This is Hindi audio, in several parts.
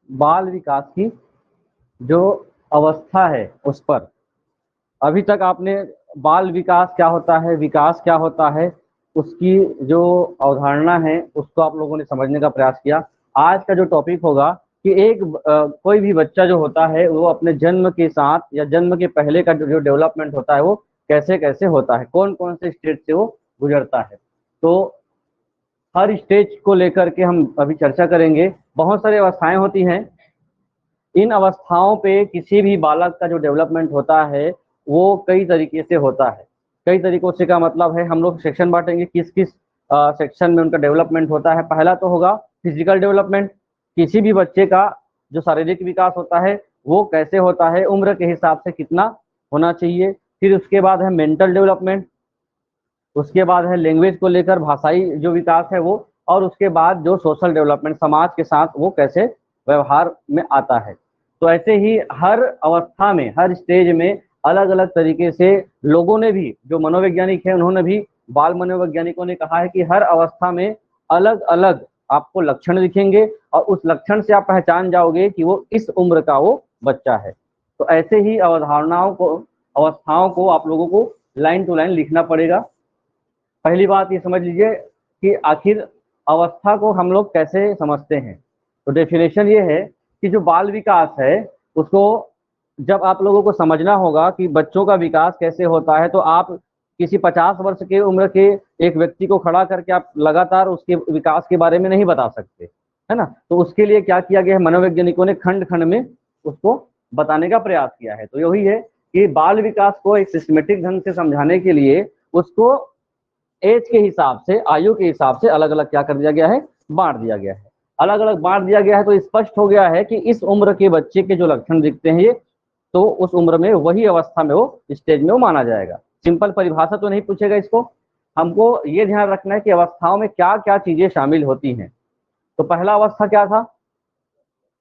बाल विकास की जो अवस्था है उस पर। अभी तक आपने बाल विकास क्या होता है, विकास क्या होता है, उसकी जो अवधारणा है उसको आप लोगों ने समझने का प्रयास किया। आज का जो टॉपिक होगा कि कोई भी बच्चा जो होता है वो अपने जन्म के साथ या जन्म के पहले का जो डेवलपमेंट होता है वो कैसे कैसे होता है, कौन कौन से स्टेज से वो गुजरता है। तो हर स्टेज को लेकर के हम अभी चर्चा करेंगे। बहुत सारी अवस्थाएं होती हैं, इन अवस्थाओं पे किसी भी बालक का जो डेवलपमेंट होता है वो कई तरीके से होता है। कई तरीकों से का मतलब है, हम लोग सेक्शन बांटेंगे किस किस सेक्शन में उनका डेवलपमेंट होता है। पहला तो होगा फिजिकल डेवलपमेंट, किसी भी बच्चे का जो शारीरिक विकास होता है वो कैसे होता है, उम्र के हिसाब से कितना होना चाहिए। फिर उसके बाद है मेंटल डेवलपमेंट, उसके बाद है लैंग्वेज को लेकर भाषाई जो विकास है वो, और उसके बाद जो सोशल डेवलपमेंट समाज के साथ वो कैसे व्यवहार में आता है। तो ऐसे ही हर अवस्था में, हर स्टेज में अलग अलग तरीके से लोगों ने भी, जो मनोवैज्ञानिक है उन्होंने भी, बाल मनोवैज्ञानिकों ने कहा है कि हर अवस्था में अलग अलग आपको लक्षण दिखेंगे और उस लक्षण से आप पहचान जाओगे कि वो इस उम्र का वो बच्चा है। तो ऐसे ही अवधारणाओं को, अवस्थाओं को आप लोगों को लाइन टू लाइन लिखना पड़ेगा। पहली बात ये समझ लीजिए कि आखिर अवस्था को हम लोग कैसे समझते हैं। तो डेफिनेशन ये है कि जो बाल विकास है उसको जब आप लोगों को समझना होगा कि बच्चों का विकास कैसे होता है, तो आप किसी 50 वर्ष के उम्र के एक व्यक्ति को खड़ा करके आप लगातार उसके विकास के बारे में नहीं बता सकते, है ना। तो उसके लिए क्या किया गया है, मनोवैज्ञानिकों ने खंड खंड में उसको बताने का प्रयास किया है। तो यही है कि बाल विकास को एक सिस्टमेटिक ढंग से समझाने के लिए उसको एज के हिसाब से, आयु के हिसाब से अलग अलग क्या कर दिया गया है, बांट दिया गया है। अलग अलग बांट दिया गया है तो स्पष्ट हो गया है कि इस उम्र के बच्चे के जो लक्षण दिखते हैं ये, तो उस उम्र में वही अवस्था में वो स्टेज में वो माना जाएगा। सिंपल परिभाषा तो नहीं पूछेगा इसको, हमको ये ध्यान रखना है कि अवस्थाओं में क्या क्या चीजें शामिल होती हैं। तो पहला अवस्था क्या था,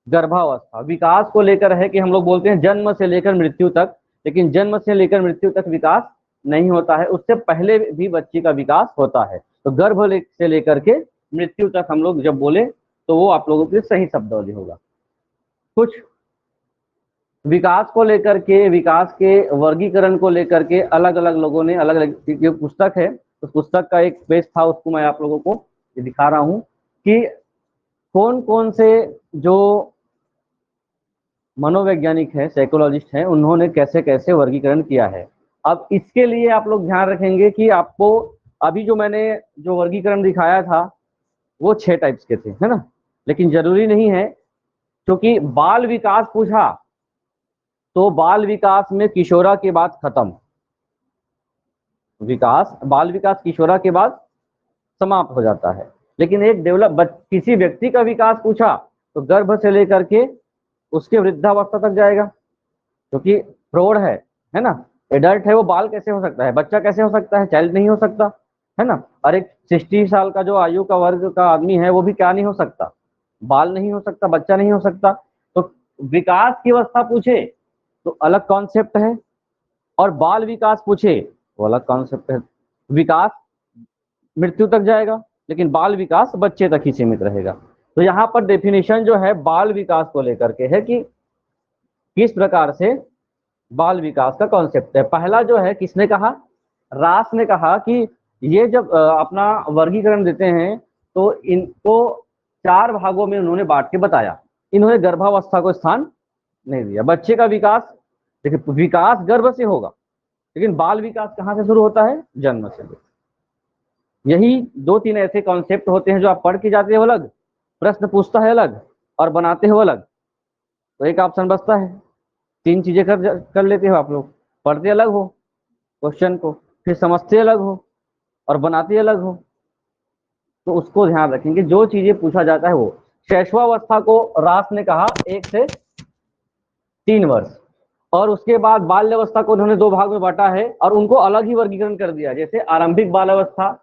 गर्भावस्था। विकास को लेकर है कि हम लोग बोलते हैं जन्म से लेकर मृत्यु तक, लेकिन जन्म से लेकर मृत्यु तक विकास नहीं होता है, उससे पहले भी बच्चे का विकास होता है। तो से लेकर के मृत्यु तक हम लोग जब बोले तो वो आप लोगों के लिए सही शब्दावली होगा। कुछ विकास को लेकर के, विकास के वर्गीकरण को लेकर के अलग अलग लोगों ने अलग अलग, जो पुस्तक है उस पुस्तक का एक पेज था, उसको मैं आप लोगों को दिखा रहा हूं कि कौन कौन से जो मनोवैज्ञानिक है, साइकोलॉजिस्ट हैं, उन्होंने कैसे कैसे वर्गीकरण किया है। अब इसके लिए आप लोग ध्यान रखेंगे कि आपको अभी जो मैंने जो वर्गीकरण दिखाया था वो 6 टाइप्स के थे, है ना। लेकिन जरूरी नहीं है, क्योंकि बाल विकास पूछा तो बाल विकास में किशोरा के बाद खत्म, विकास बाल विकास किशोरा के बाद समाप्त हो जाता है। लेकिन एक किसी व्यक्ति का विकास पूछा तो गर्भ से लेकर के उसके वृद्धावस्था तक जाएगा, क्योंकि प्रौढ़ है ना, एडल्ट है, वो बाल कैसे हो सकता है, बच्चा कैसे हो सकता है, चाइल्ड नहीं हो सकता, है ना। और एक 60 साल का जो आयु का वर्ग का आदमी है वो भी क्या नहीं हो सकता, बाल नहीं हो सकता, बच्चा नहीं हो सकता। तो विकास की अवस्था पूछे तो अलग कॉन्सेप्ट है, और बाल विकास पूछे वो अलग कॉन्सेप्ट है। विकास मृत्यु तक जाएगा, लेकिन बाल विकास बच्चे तक ही सीमित रहेगा। तो यहाँ पर डेफिनेशन जो है बाल विकास को लेकर के है कि किस प्रकार से बाल विकास का कॉन्सेप्ट है। पहला जो है किसने कहा, रास ने कहा कि ये जब अपना वर्गीकरण देते हैं तो इनको 4 भागों में उन्होंने बांट के बताया। इन्होंने गर्भावस्था को स्थान नहीं दिया। बच्चे का विकास, देखिए विकास गर्भ से होगा, लेकिन बाल विकास कहाँ से शुरू होता है, जन्म से। यही 2-3 ऐसे कॉन्सेप्ट होते हैं जो आप पढ़ के जाते हो अलग, प्रश्न पूछता है अलग और बनाते हो अलग। तो एक ऑप्शन बचता है, 3 चीजें कर लेते हो आप लोग, पढ़ते अलग हो क्वेश्चन को, फिर समझते अलग हो और बनाते अलग हो। तो उसको ध्यान रखेंगे, जो चीजें पूछा जाता है वो। शैशवावस्था को रास ने कहा 1 से 3 वर्ष, और उसके बाद बाल्यावस्था को उन्होंने 2 भाग में बांटा है और उनको अलग ही वर्गीकरण कर दिया। जैसे आरंभिक बाल्यावस्था,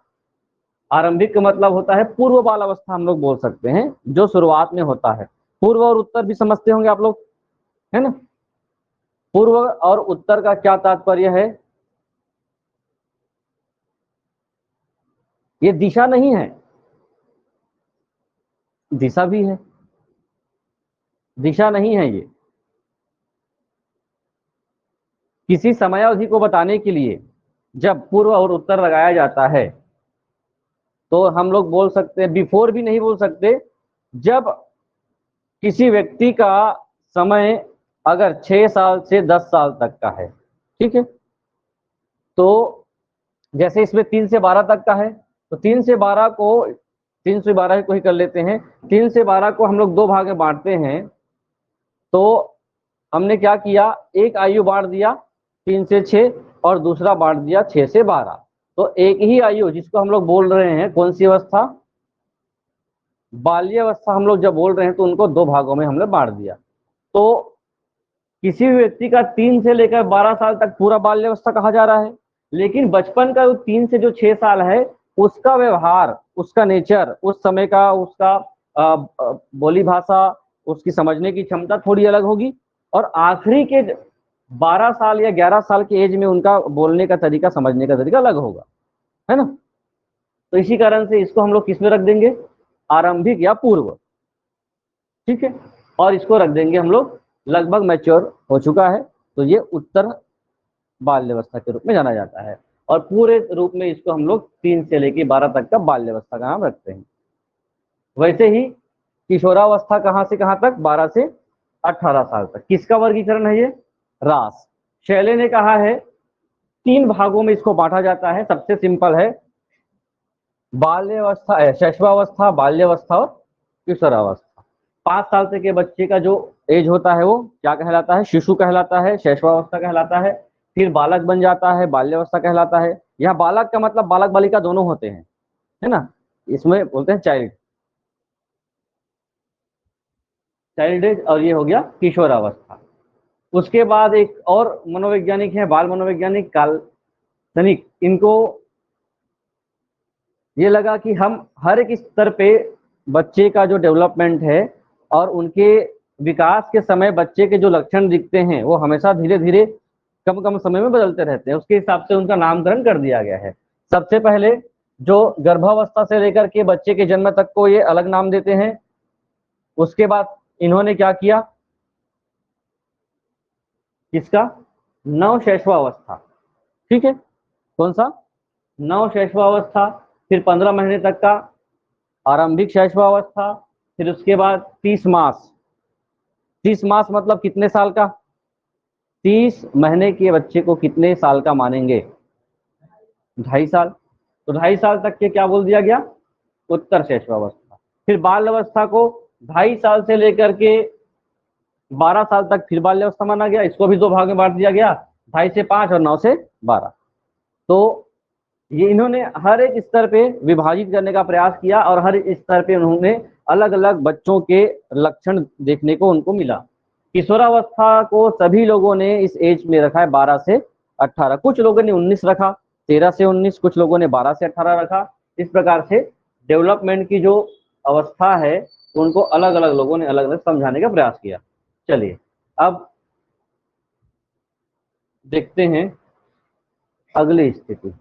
आरंभिक का मतलब होता है पूर्व बाल अवस्था, हम लोग बोल सकते हैं जो शुरुआत में होता है। पूर्व और उत्तर भी समझते होंगे आप लोग, है ना। पूर्व और उत्तर का क्या तात्पर्य है, ये दिशा नहीं है, दिशा भी है, दिशा नहीं है ये। किसी समयावधि को बताने के लिए जब पूर्व और उत्तर लगाया जाता है तो हम लोग बोल सकते हैं, बिफोर भी नहीं बोल सकते, जब किसी व्यक्ति का समय अगर 6 साल से 10 साल तक का है, ठीक है, तो जैसे इसमें 3 से 12 तक का है, तो 3 से 12 को 3 से 12 को ही कर लेते हैं। 3 से 12 को हम लोग दो भाग में बांटते हैं, तो हमने क्या किया, एक आयु बांट दिया 3 से 6 और दूसरा बांट दिया 6 से 12। तो एक ही आयु जिसको हम लोग बोल रहे हैं, कौन सी अवस्था, बाल्यावस्था, हम लोग जब बोल रहे हैं तो उनको दो भागों में हमने बांट दिया। तो किसी भी व्यक्ति का 3 से लेकर 12 साल तक पूरा बाल्यावस्था कहा जा रहा है, लेकिन बचपन का 3 से जो 6 साल है उसका व्यवहार, उसका नेचर, उस समय का उसका बोली भाषा, उसकी समझने की क्षमता थोड़ी अलग होगी, और आखिरी के 12 साल या 11 साल के एज में उनका बोलने का तरीका, समझने का तरीका अलग होगा, है ना। तो इसी कारण से इसको हम लोग किस में रख देंगे, आरंभिक या पूर्व, ठीक है, और इसको रख देंगे हम लोग लगभग मैच्योर हो चुका है, तो ये उत्तर बाल्यावस्था के रूप में जाना जाता है। और पूरे रूप में इसको हम लोग 3 से लेकर 12 तक का बाल्यावस्था का नाम रखते हैं। वैसे ही किशोरावस्था कहाँ से कहाँ तक, 12 से 18 साल तक। किसका वर्गीकरण है ये, रास। शैले ने कहा है 3 भागों में इसको बांटा जाता है। सबसे सिंपल है, बाल्यावस्था, शैशवावस्था, बाल्यावस्था और किशोरावस्था। 5 साल से के बच्चे का जो एज होता है वो क्या कहलाता है, शिशु कहलाता है, शैशवावस्था कहलाता है। फिर बालक बन जाता है, बाल्यावस्था कहलाता है। यहाँ बालक का मतलब बालक बालिका दोनों होते हैं, है ना, इसमें बोलते हैं चाइल्ड, चाइल्ड एज, और ये हो गया किशोरावस्था। उसके बाद एक और मनोवैज्ञानिक है, बाल मनोवैज्ञानिक काल्पनिक। इनको ये लगा कि हम हर एक स्तर पे बच्चे का जो डेवलपमेंट है और उनके विकास के समय बच्चे के जो लक्षण दिखते हैं वो हमेशा धीरे धीरे कम कम समय में बदलते रहते हैं, उसके हिसाब से उनका नामकरण कर दिया गया है। सबसे पहले जो गर्भावस्था से लेकर के बच्चे के जन्म तक को ये अलग नाम देते हैं। उसके बाद इन्होंने क्या किया, किसका, नवशैशवावस्था, ठीक है, कौन सा, नवशैशवावस्था। फिर 15 महीने तक का आरंभिक शैशवावस्था। फिर उसके बाद 30 मास, 30 मास मतलब कितने साल का, 30 महीने के बच्चे को कितने साल का मानेंगे, 2.5 साल। तो 2.5 साल तक के क्या बोल दिया गया, उत्तर शैशवावस्था। फिर बाल अवस्था को 2.5 साल से लेकर के 12 साल तक फिर बाल्यावस्था माना गया, इसको भी दो भाग में बांट दिया गया, 2.5 से 5 और 9 से 12। तो ये इन्होंने हर एक स्तर पे विभाजित करने का प्रयास किया और हर स्तर पे उन्होंने अलग अलग बच्चों के लक्षण देखने को उनको मिला। किशोरावस्था को सभी लोगों ने इस एज में रखा है 12 से 18, कुछ लोगों ने 19 रखा, 13 से 19, कुछ लोगों ने 12 से 18 रखा। इस प्रकार से डेवलपमेंट की जो अवस्था है उनको अलग अलग लोगों ने अलग अलग समझाने का प्रयास किया। चलिए अब देखते हैं अगली स्थिति।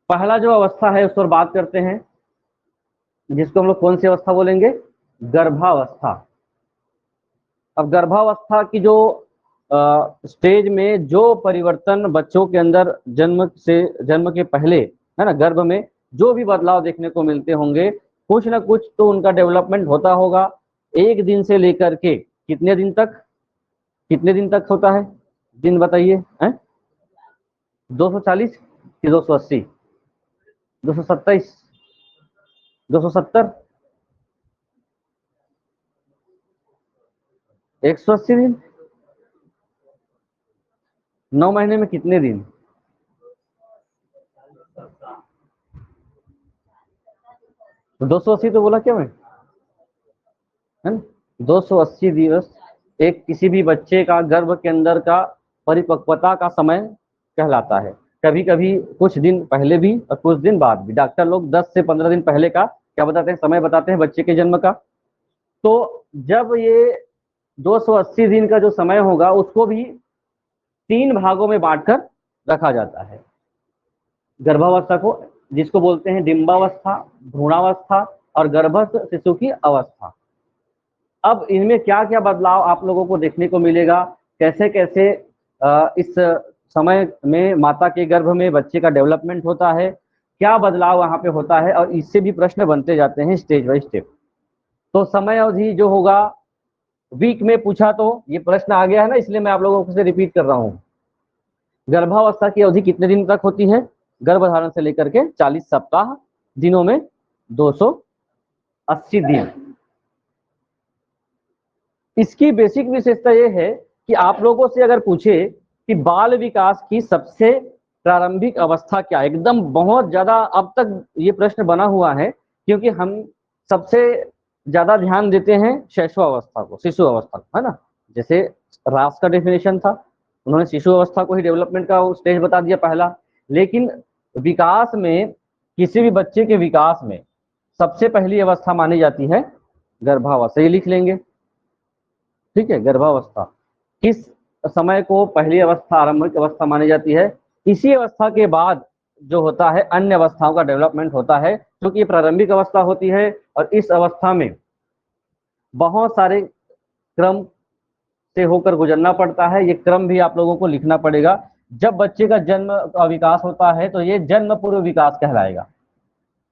पहला जो अवस्था है उस पर बात करते हैं, जिसको हम लोग कौन सी अवस्था बोलेंगे, गर्भावस्था। अब गर्भावस्था की जो स्टेज में जो परिवर्तन बच्चों के अंदर जन्म के पहले, है ना, गर्भ में जो भी बदलाव देखने को मिलते होंगे, कुछ ना कुछ तो उनका डेवलपमेंट होता होगा। 1 दिन से लेकर के कितने दिन तक, कितने दिन तक होता है, दिन बताइए, 240 कि 280, 227, 270, 180 दिन। 9 महीने में कितने दिन, तो 280 तो बोला क्या मैं, है ना, 280 दिवस एक किसी भी बच्चे का गर्भ के अंदर का परिपक्वता का समय कहलाता है। कभी कभी कुछ दिन पहले भी और कुछ दिन बाद भी। डॉक्टर लोग 10 से 15 दिन पहले का क्या बताते हैं, समय बताते हैं बच्चे के जन्म का। तो जब ये 280 दिन का जो समय होगा उसको भी 3 भागों में बांटकर रखा जाता है। गर्भावस्था को, जिसको बोलते हैं डिंबावस्था, भ्रूणावस्था और गर्भस्थ शिशु की अवस्था। अब इनमें क्या क्या बदलाव आप लोगों को देखने को मिलेगा, कैसे कैसे इस समय में माता के गर्भ में बच्चे का डेवलपमेंट होता है, क्या बदलाव वहां पे होता है, और इससे भी प्रश्न बनते जाते हैं स्टेज बाय स्टेप। तो समय अवधि जो होगा, वीक में पूछा तो ये प्रश्न आ गया है ना, इसलिए मैं आप लोगों को से रिपीट कर रहा हूँ। गर्भावस्था की अवधि कितने दिन तक होती है? गर्भधारण से लेकर के 40 सप्ताह, दिनों में 280 दिन। इसकी बेसिक विशेषता ये है कि आप लोगों से अगर पूछे कि बाल विकास की सबसे प्रारंभिक अवस्था क्या है, एकदम बहुत ज्यादा अब तक ये प्रश्न बना हुआ है, क्योंकि हम सबसे ज्यादा ध्यान देते हैं शैशवावस्था को, शिशु अवस्था को, है ना। जैसे रास का डेफिनेशन था, उन्होंने शिशु अवस्था को ही डेवलपमेंट का स्टेज बता दिया पहला। लेकिन विकास में, किसी भी बच्चे के विकास में सबसे पहली अवस्था मानी जाती है गर्भावस्था। ये लिख लेंगे, ठीक है। गर्भावस्था किस समय को पहली अवस्था, आरंभिक अवस्था मानी जाती है? इसी अवस्था के बाद जो होता है अन्य अवस्थाओं का डेवलपमेंट होता है, क्योंकि ये प्रारंभिक अवस्था होती है और इस अवस्था में बहुत सारे क्रम से होकर गुजरना पड़ता है। ये क्रम भी आप लोगों को लिखना पड़ेगा। जब बच्चे का जन्म का विकास होता है तो ये जन्म पूर्व विकास कहलाएगा।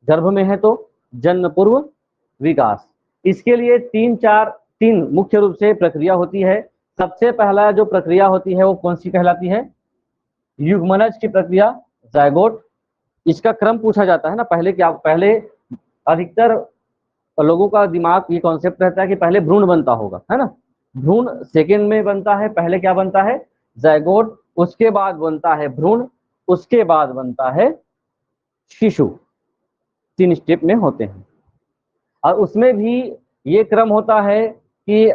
गर्भ में है तो जन्म पूर्व विकास। इसके लिए तीन मुख्य रूप से प्रक्रिया होती है। सबसे पहला जो प्रक्रिया होती है वो कौन सी कहलाती है? युग्मनज की प्रक्रिया, जायगोट। इसका क्रम पूछा जाता है ना, पहले क्या, पहले अधिकतर लोगों का दिमाग ये कॉन्सेप्ट रहता है कि पहले भ्रूण बनता होगा, है ना। भ्रूण सेकेंड में बनता है, पहले क्या बनता है? जायगोट, उसके बाद बनता है भ्रूण, उसके बाद बनता है शिशु। 3 स्टेप में होते हैं। और उसमें भी ये क्रम होता है कि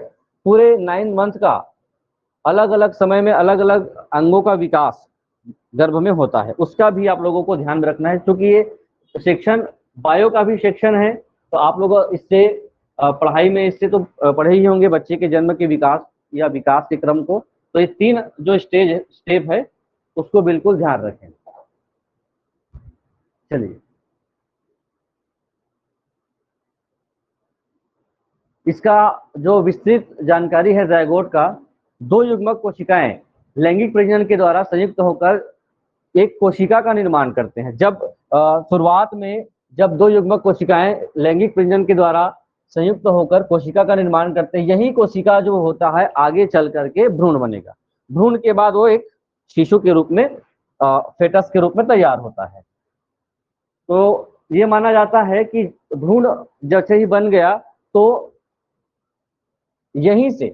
पूरे 9 मंथ का अलग अलग समय में अलग अलग अंगों का विकास गर्भ में होता है। उसका भी आप लोगों को ध्यान रखना है, क्योंकि ये सेक्शन बायो का भी सेक्शन है। तो आप लोग इससे पढ़ाई में इससे तो पढ़े ही होंगे बच्चे के जन्म के विकास या विकास के क्रम को। तो ये 3 जो स्टेप है उसको बिल्कुल ध्यान रखें। चलिए, इसका जो विस्तृत जानकारी है जायगोट का, 2 युग्मक कोशिकाएं लैंगिक प्रजनन के द्वारा संयुक्त होकर एक कोशिका का निर्माण करते हैं। जब शुरुआत में जब 2 युग्मक कोशिकाएं लैंगिक प्रजनन के द्वारा संयुक्त होकर कोशिका का निर्माण करते हैं, यही कोशिका जो होता है आगे चल करके भ्रूण बनेगा। भ्रूण के बाद वो एक शिशु के रूप में, फेटस के रूप में तैयार होता है। तो ये माना जाता है कि भ्रूण जैसे ही बन गया तो यहीं से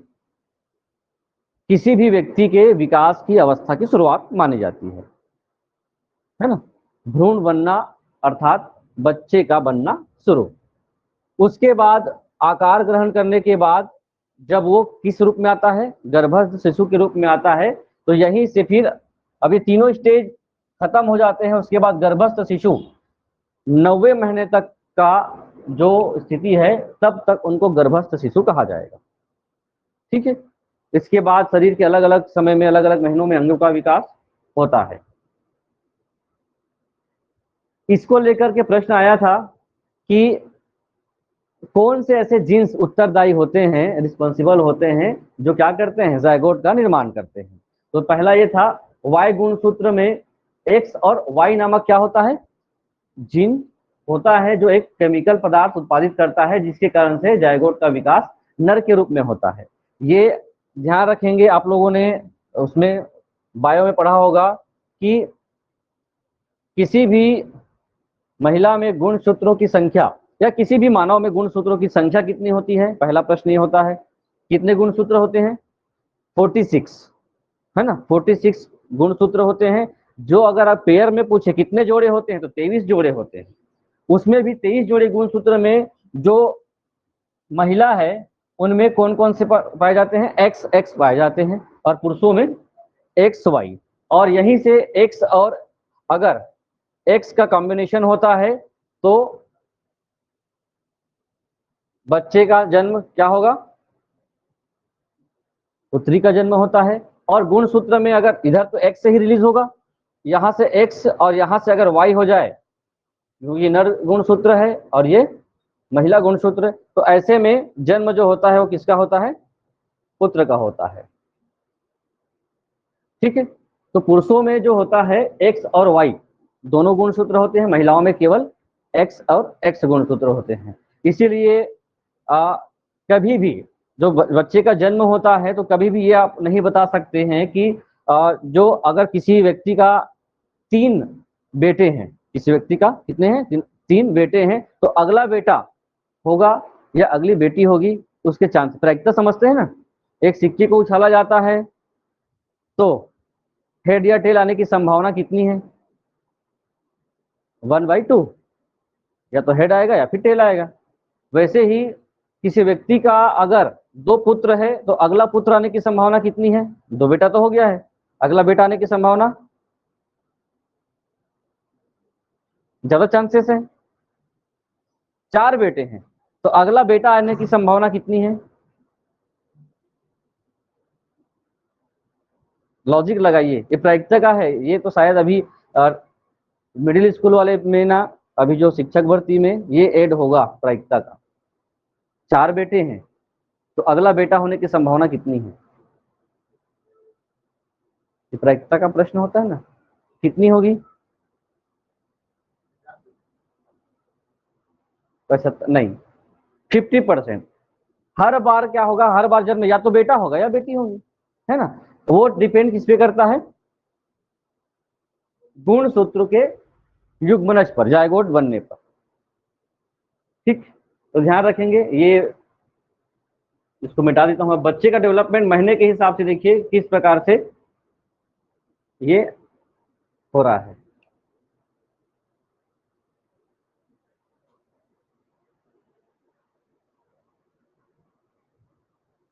किसी भी व्यक्ति के विकास की अवस्था की शुरुआत मानी जाती है ना। भ्रूण बनना अर्थात बच्चे का बनना शुरू। उसके बाद आकार ग्रहण करने के बाद जब वो किस रूप में आता है? गर्भस्थ शिशु के रूप में आता है। तो यहीं से फिर अभी तीनों स्टेज खत्म हो जाते हैं। उसके बाद गर्भस्थ शिशु 90 महीने तक का जो स्थिति है तब तक उनको गर्भस्थ शिशु कहा जाएगा, ठीक है। इसके बाद शरीर के अलग अलग समय में अलग अलग महीनों में अंगों का विकास होता है। इसको लेकर के प्रश्न आया था कि कौन से ऐसे जीन्स उत्तरदायी होते हैं, रिस्पॉन्सिबल होते हैं, जो क्या करते हैं? जायगोट का निर्माण करते हैं। तो पहला ये था, वाई गुणसूत्र में एक्स और वाई नामक क्या होता है? जीन होता है, जो एक केमिकल पदार्थ उत्पादित करता है, जिसके कारण से जायगोट का विकास नर के रूप में होता है। ये ध्यान रखेंगे, आप लोगों ने उसमें बायो में पढ़ा होगा कि किसी भी महिला में गुणसूत्रों की संख्या या किसी भी मानव में गुणसूत्रों की संख्या कितनी होती है? पहला प्रश्न ये होता है, कितने गुणसूत्र होते हैं? 46, है ना। 46 गुणसूत्र होते हैं। जो अगर आप पेयर में पूछे कितने जोड़े होते हैं तो 23 जोड़े होते हैं। उसमें भी 23 जोड़े गुणसूत्र में जो महिला है उनमें कौन कौन से पाए जाते हैं? एक्स एक्स पाए जाते हैं, और पुरुषों में एक्स वाई। और यहीं से एक्स और अगर एक्स का कॉम्बिनेशन होता है तो बच्चे का जन्म क्या होगा? पुत्री का जन्म होता है। और गुणसूत्र में अगर इधर तो एक्स से ही रिलीज होगा, यहां से एक्स और यहां से अगर वाई हो जाए, ये नर गुणसूत्र है और ये महिला गुणसूत्र। तो ऐसे में जन्म जो होता है वो किसका होता है? पुत्र का होता है। ठीक है, तो पुरुषों में जो होता है एक्स और वाई दोनों गुणसूत्र होते हैं, महिलाओं में केवल एक्स और एक्स गुणसूत्र होते हैं। इसीलिए कभी भी जो बच्चे का जन्म होता है तो कभी भी ये आप नहीं बता सकते हैं कि जो अगर किसी व्यक्ति का 3 बेटे हैं, किसी व्यक्ति का कितने हैं? 3 बेटे हैं, तो अगला बेटा होगा या अगली बेटी होगी, उसके चांस प्रायिकता समझते हैं ना। एक सिक्के को उछाला जाता है तो हेड या टेल आने की संभावना कितनी है? 1/2, या तो हेड आएगा या फिर टेल आएगा। वैसे ही किसी व्यक्ति का अगर 2 पुत्र है तो अगला पुत्र आने की संभावना कितनी है? 2 बेटा तो हो गया है, अगला बेटा आने की संभावना ज्यादा चांसेस है। 4 बेटे हैं तो अगला बेटा आने की संभावना कितनी है? लॉजिक लगाइए, ये प्रायिकता का है, ये तो शायद अभी मिडिल स्कूल वाले में ना, अभी जो शिक्षक भर्ती में ये ऐड होगा प्रायिकता का। 4 बेटे हैं तो अगला बेटा होने की संभावना कितनी है? ये प्रायिकता का प्रश्न होता है ना, कितनी होगी? 75 नहीं, 50%। हर बार क्या होगा? हर बार जब में या तो बेटा होगा या बेटी होगी, है ना। तो वो डिपेंड किस पे करता है? गुणसूत्र के युग्मनज पर, जायगोट बनने पर। ठीक, तो ध्यान रखेंगे। ये इसको मिटा देता हूं। बच्चे का डेवलपमेंट महीने के हिसाब से देखिए किस प्रकार से ये हो रहा है।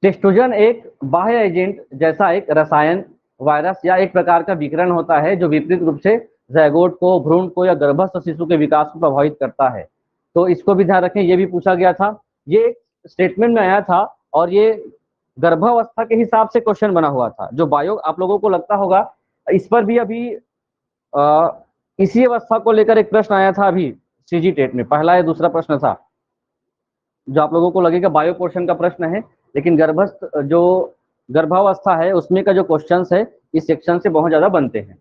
टेस्टोजन एक बाह्य एजेंट जैसा एक रसायन, वायरस या एक प्रकार का विकिरण होता है जो विपरीत रूप से ज़ैगोट को, भ्रूण को या गर्भस्थ शिशु के विकास को प्रभावित करता है। तो इसको भी ध्यान रखें, ये भी पूछा गया था, ये एक स्टेटमेंट में आया था और ये गर्भावस्था के हिसाब से क्वेश्चन बना हुआ था। जो बायो आप लोगों को लगता होगा, इस पर भी अभी इसी अवस्था को लेकर एक प्रश्न आया था अभी सीजी टेट में, पहला या दूसरा प्रश्न था, जो आप लोगों को लगेगा बायो पोर्शन का प्रश्न है, लेकिन गर्भस्थ जो गर्भावस्था है उसमें का जो क्वेश्चंस है इस सेक्शन से बहुत ज्यादा बनते हैं।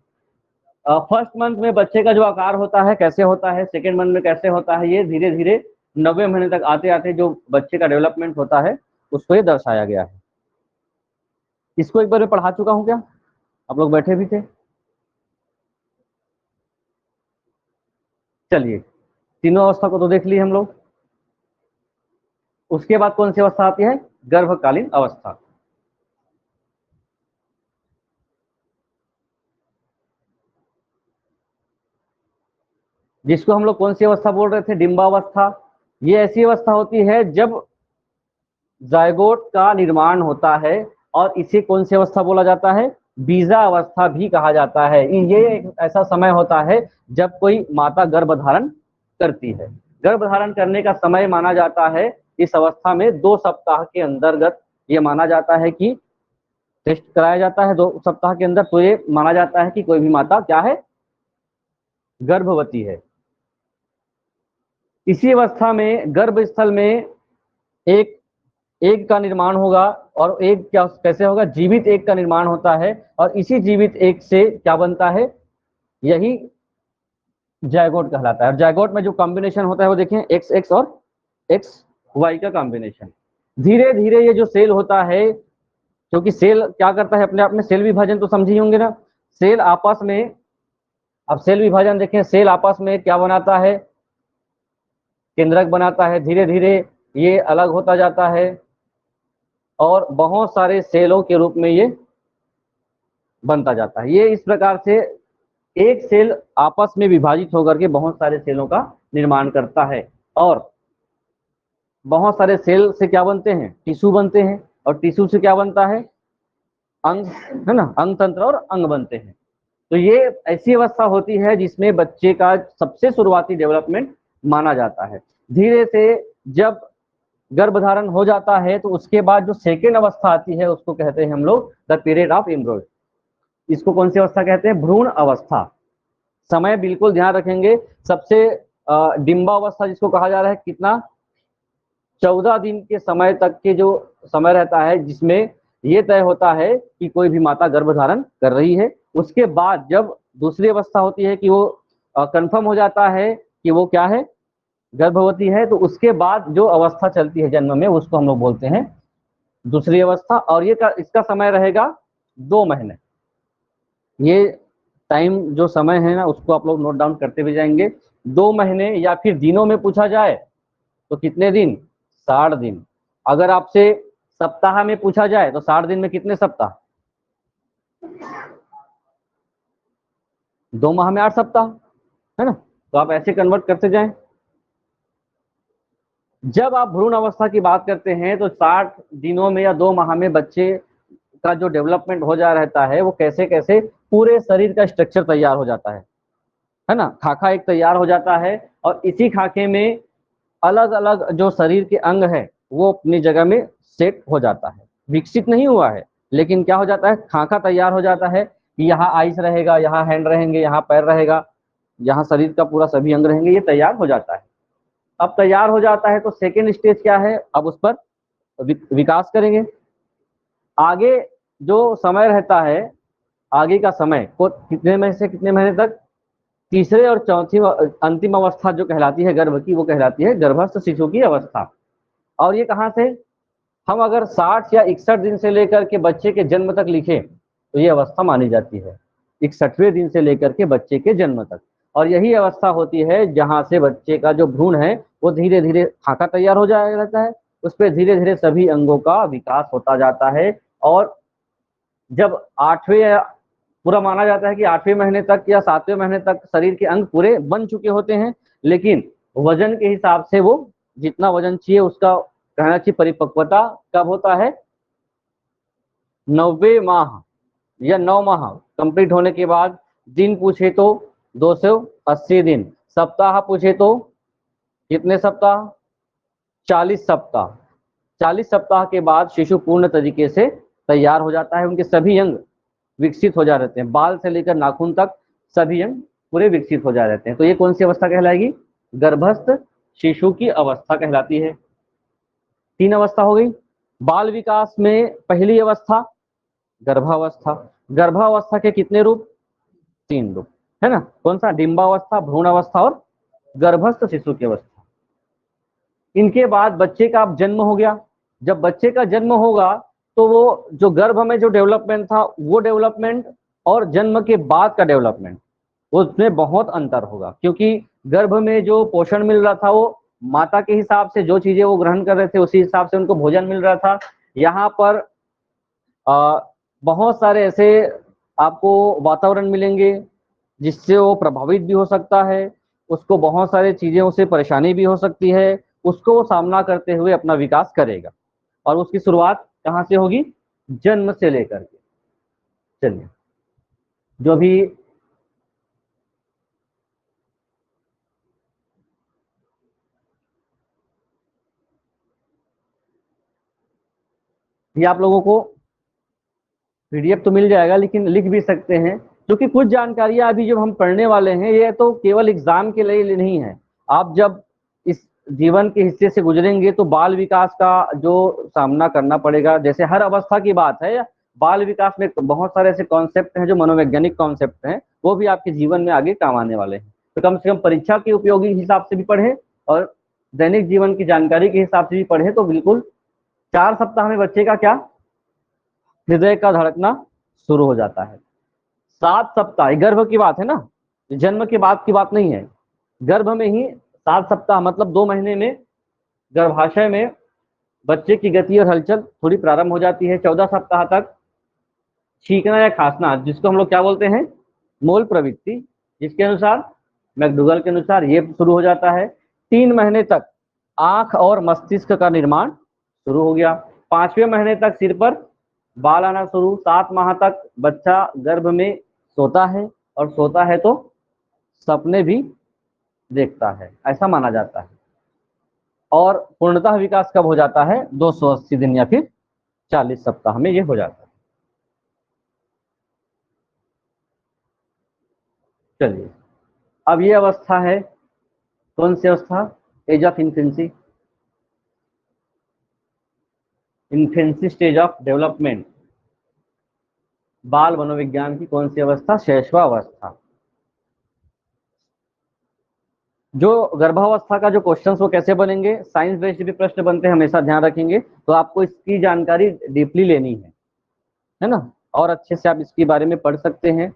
फर्स्ट मंथ में बच्चे का जो आकार होता है कैसे होता है, सेकेंड मंथ में कैसे होता है, ये धीरे धीरे 90 महीने तक आते आते जो बच्चे का डेवलपमेंट होता है उसको ये दर्शाया गया है। इसको एक बार मैं पढ़ा चुका हूँ क्या? आप लोग बैठे भी थे? चलिए, तीनों अवस्था को तो देख लिए हम लोग। उसके बाद कौन सी अवस्था आती है? गर्भकालीन अवस्था। जिसको हम लोग कौन सी अवस्था बोल रहे थे? डिंबावस्था। ये ऐसी अवस्था होती है जब जायगोट का निर्माण होता है और इसे कौन सी अवस्था बोला जाता है? बीजा अवस्था भी कहा जाता है। ये एक ऐसा समय होता है जब कोई माता गर्भधारण करती है। गर्भधारण करने का समय माना जाता है इस अवस्था में 2 सप्ताह के अंतर्गत, ये माना जाता है कि टेस्ट कराया जाता है 2 सप्ताह के अंदर, तो ये माना जाता है कि कोई भी माता क्या है? गर्भवती है। इसी अवस्था में गर्भस्थल में एक एग का निर्माण होगा, और एग क्या कैसे होगा? जीवित एग का निर्माण होता है, और इसी जीवित एग से क्या बनता है? यही जायगोट कहलाता है। और जायगोट में जो कॉम्बिनेशन होता है वो देखें, एक्स एक्स और एक्स वाई का कॉम्बिनेशन। धीरे धीरे ये जो सेल होता है, क्योंकि सेल क्या करता है अपने आप में? सेल विभाजन तो समझे होंगे ना। सेल आपस में, अब सेल विभाजन देखें, सेल आपस में क्या बनाता है? केंद्रक बनाता है। धीरे धीरे ये अलग होता जाता है और बहुत सारे सेलों के रूप में ये बनता जाता है। ये इस प्रकार से एक सेल आपस में विभाजित होकर के बहुत सारे सेलों का निर्माण करता है, और बहुत सारे सेल से क्या बनते हैं? टिश्यू बनते हैं, और टिश्यू से क्या बनता है? अंग, है ना, अंग तंत्र और अंग बनते हैं। तो ये ऐसी अवस्था होती है जिसमें बच्चे का सबसे शुरुआती डेवलपमेंट माना जाता है। धीरे से जब गर्भधारण हो जाता है तो उसके बाद जो सेकेंड अवस्था आती है उसको कहते हैं हम लोग द पीरियड ऑफ एम्ब्रियो। इसको कौन सी अवस्था कहते हैं? भ्रूण अवस्था। समय बिल्कुल ध्यान रखेंगे। सबसे डिंबावस्था जिसको कहा जा रहा है, कितना? 14 दिन के समय तक के जो समय रहता है जिसमें ये तय होता है कि कोई भी माता गर्भ धारण कर रही है। उसके बाद जब दूसरी अवस्था होती है कि वो कंफर्म हो जाता है कि वो क्या है, गर्भवती है, तो उसके बाद जो अवस्था चलती है जन्म में उसको हम लोग बोलते हैं दूसरी अवस्था। और इसका समय रहेगा 2 महीने। ये टाइम जो समय है ना उसको आप लोग नोट डाउन करते भी जाएंगे। 2 महीने या फिर दिनों में पूछा जाए तो कितने दिन, 60 दिन। अगर आपसे सप्ताह में पूछा जाए तो 60 दिन में कितने सप्ताह, 2 माह में 8 सप्ताह, है ना। तो आप ऐसे कन्वर्ट करते जाएं। जब आप भ्रूण अवस्था की बात करते हैं तो 60 दिनों में या 2 माह में बच्चे का जो डेवलपमेंट हो जा रहता है वो कैसे कैसे पूरे शरीर का स्ट्रक्चर तैयार हो जाता है ना। खाका एक तैयार हो जाता है और इसी खाके में अलग अलग जो शरीर के अंग है वो अपनी जगह में सेट हो जाता है। विकसित नहीं हुआ है लेकिन क्या हो जाता है, खाका तैयार हो जाता है कि यहाँ आइस रहेगा, यहाँ हैंड रहेंगे, यहाँ पैर रहेगा, यहाँ शरीर का पूरा सभी अंग रहेंगे, ये तैयार हो जाता है। अब तैयार हो जाता है तो सेकेंड स्टेज क्या है, अब उस पर विकास करेंगे। आगे जो समय रहता है, आगे का समय को कितने महीने से कितने महीने तक, तीसरे और चौथी अंतिम अवस्था जो कहलाती है गर्भ की, वो कहलाती है गर्भस्थ शिशु की अवस्था। और ये कहाँ से, हम अगर 60 या 61 दिन से लेकर के बच्चे के जन्म तक लिखे तो ये अवस्था मानी जाती है, 61वें दिन से लेकर के बच्चे के जन्म तक। और यही अवस्था होती है जहां से बच्चे का जो भ्रूण है वो धीरे धीरे खाका तैयार हो जाया रहता है, उस पर धीरे धीरे सभी अंगों का विकास होता जाता है। और जब 8वें या पूरा माना जाता है कि 8वें महीने तक या 7वें महीने तक शरीर के अंग पूरे बन चुके होते हैं, लेकिन वजन के हिसाब से वो जितना वजन चाहिए उसका कहना चाहिए परिपक्वता कब होता है, 90 माह या 9 माह कंप्लीट होने के बाद। दिन पूछे तो 280 दिन, सप्ताह पूछे तो कितने सप्ताह, 40 सप्ताह। 40 सप्ताह के बाद शिशु पूर्ण तरीके से तैयार हो जाता है, उनके सभी अंग विकसित हो जा रहते हैं, बाल से लेकर नाखून तक सभी अंग पूरे विकसित हो जा रहते हैं। तो ये कौन सी अवस्था कहलाएगी, गर्भस्थ शिशु की अवस्था कहलाती है। 3 अवस्था हो गई। बाल विकास में पहली अवस्था गर्भावस्था। गर्भावस्था के कितने रूप, 3 रूप, है ना। कौन सा, डिंबावस्था, भ्रूण अवस्था और गर्भस्थ शिशु की अवस्था। इनके बाद बच्चे का अब जन्म हो गया। जब बच्चे का जन्म होगा तो वो जो गर्भ में जो डेवलपमेंट था वो डेवलपमेंट और जन्म के बाद का डेवलपमेंट उसमें बहुत अंतर होगा, क्योंकि गर्भ में जो पोषण मिल रहा था वो माता के हिसाब से जो चीजें वो ग्रहण कर रहे थे उसी हिसाब से उनको भोजन मिल रहा था। यहाँ पर बहुत सारे ऐसे आपको वातावरण मिलेंगे जिससे वो प्रभावित भी हो सकता है, उसको बहुत सारी चीजें से परेशानी भी हो सकती है, उसको वो सामना करते हुए अपना विकास करेगा। और उसकी शुरुआत कहाँ से होगी, जन्म से लेकर के। चलिए, जो भी ये आप लोगों को पीडीएफ तो मिल जाएगा लेकिन लिख भी सकते हैं, क्योंकि कुछ जानकारियां अभी जो हम पढ़ने वाले हैं ये तो केवल एग्जाम के लिए नहीं है। आप जब इस जीवन के हिस्से से गुजरेंगे तो बाल विकास का जो सामना करना पड़ेगा, जैसे हर अवस्था की बात है, बाल विकास में बहुत सारे ऐसे कॉन्सेप्ट हैं जो मनोवैज्ञानिक कॉन्सेप्ट हैं, वो भी आपके जीवन में आगे काम आने वाले हैं। तो कम से कम परीक्षा के उपयोगी हिसाब से भी पढ़े और दैनिक जीवन की जानकारी के हिसाब से भी पढ़े तो बिल्कुल 4 सप्ताह में बच्चे का क्या, हृदय का धड़कना शुरू हो जाता है। 7 सप्ताह गर्भ की बात है ना, जन्म के बाद की बात नहीं है। गर्भ में ही 7 सप्ताह मतलब 2 महीने में गर्भाशय में बच्चे की गति और हलचल थोड़ी प्रारंभ हो जाती है। 14 सप्ताह तक छींकना या खांसना, जिसको हम लोग क्या बोलते हैं, मोल प्रवृत्ति, जिसके अनुसार मैकडूगल के अनुसार ये शुरू हो जाता है। 3 महीने तक आंख और मस्तिष्क का निर्माण शुरू हो गया। 5वें महीने तक सिर पर बाल आना शुरू। 7 माह तक बच्चा गर्भ में सोता है और सोता है तो सपने भी देखता है, ऐसा माना जाता है। और पूर्णतः विकास कब हो जाता है, 280 दिन या फिर 40 सप्ताह में ये हो जाता है। चलिए, अब ये अवस्था है कौन सी अवस्था, age of infancy. Infancy stage of development, बाल मनोविज्ञान की कौन सी अवस्था? शैशवावस्था। जो गर्भावस्था का जो क्वेश्चंस वो कैसे बनेंगे, साइंस बेस्ड भी प्रश्न बनते हैं, हमेशा ध्यान रखेंगे। तो आपको इसकी जानकारी डीपली लेनी है ना, और अच्छे से आप इसके बारे में पढ़ सकते हैं।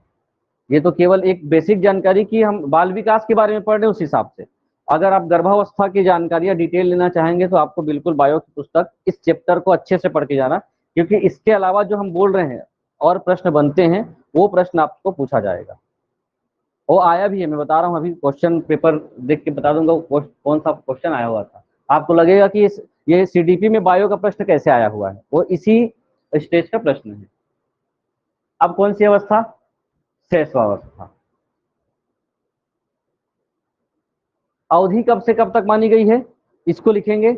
ये तो केवल एक बेसिक जानकारी की हम बाल विकास के बारे में पढ़ रहे हैं, उस हिसाब से अगर आप गर्भावस्था की जानकारियां डिटेल लेना चाहेंगे तो आपको बिल्कुल बायो की पुस्तक इस चैप्टर को अच्छे से पढ़ के जाना, क्योंकि इसके अलावा जो हम बोल रहे हैं और प्रश्न बनते हैं वो प्रश्न आपको पूछा जाएगा। वो आया भी है, मैं बता रहा हूँ, अभी क्वेश्चन पेपर देख के बता दूंगा कौन सा क्वेश्चन आया हुआ था। आपको लगेगा कि ये सीडीपी में बायो का प्रश्न कैसे आया हुआ है, वो इसी स्टेज का प्रश्न है। अब कौन सी अवस्था? शैशवावस्था। अवधि कब से कब तक मानी गई है, इसको लिखेंगे।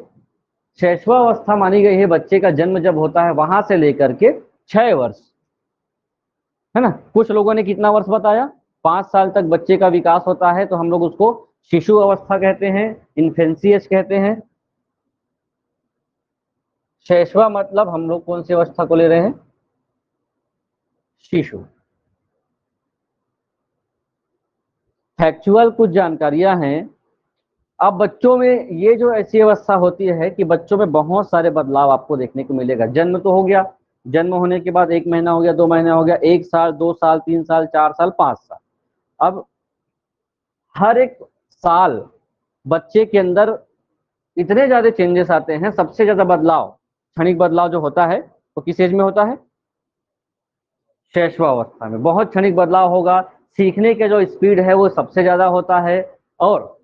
शैशवावस्था मानी गई है बच्चे का जन्म जब होता है वहां से लेकर के 6 वर्ष, है ना। कुछ लोगों ने कितना वर्ष बताया? 5 साल तक बच्चे का विकास होता है, तो हम लोग उसको शिशु अवस्था कहते हैं, इन्फेंसी एज कहते हैं। शैशवा मतलब हम लोग कौन सी अवस्था को ले रहे हैं? शिशु। फैक्चुअल कुछ जानकारियां हैं। अब बच्चों में ये जो ऐसी अवस्था होती है कि बच्चों में बहुत सारे बदलाव आपको देखने को मिलेगा। जन्म तो हो गया, जन्म होने के बाद 1 महीना हो गया, 2 महीना हो गया, 1 साल, 2 साल, 3 साल, 4 साल, 5 साल। अब हर एक साल बच्चे के अंदर इतने ज्यादा चेंजेस आते हैं। सबसे ज्यादा बदलाव, क्षणिक बदलाव जो होता है वो किस एज में होता है? शैशवावस्था में बहुत क्षणिक बदलाव होगा। सीखने का जो स्पीड है वो सबसे ज्यादा होता है। और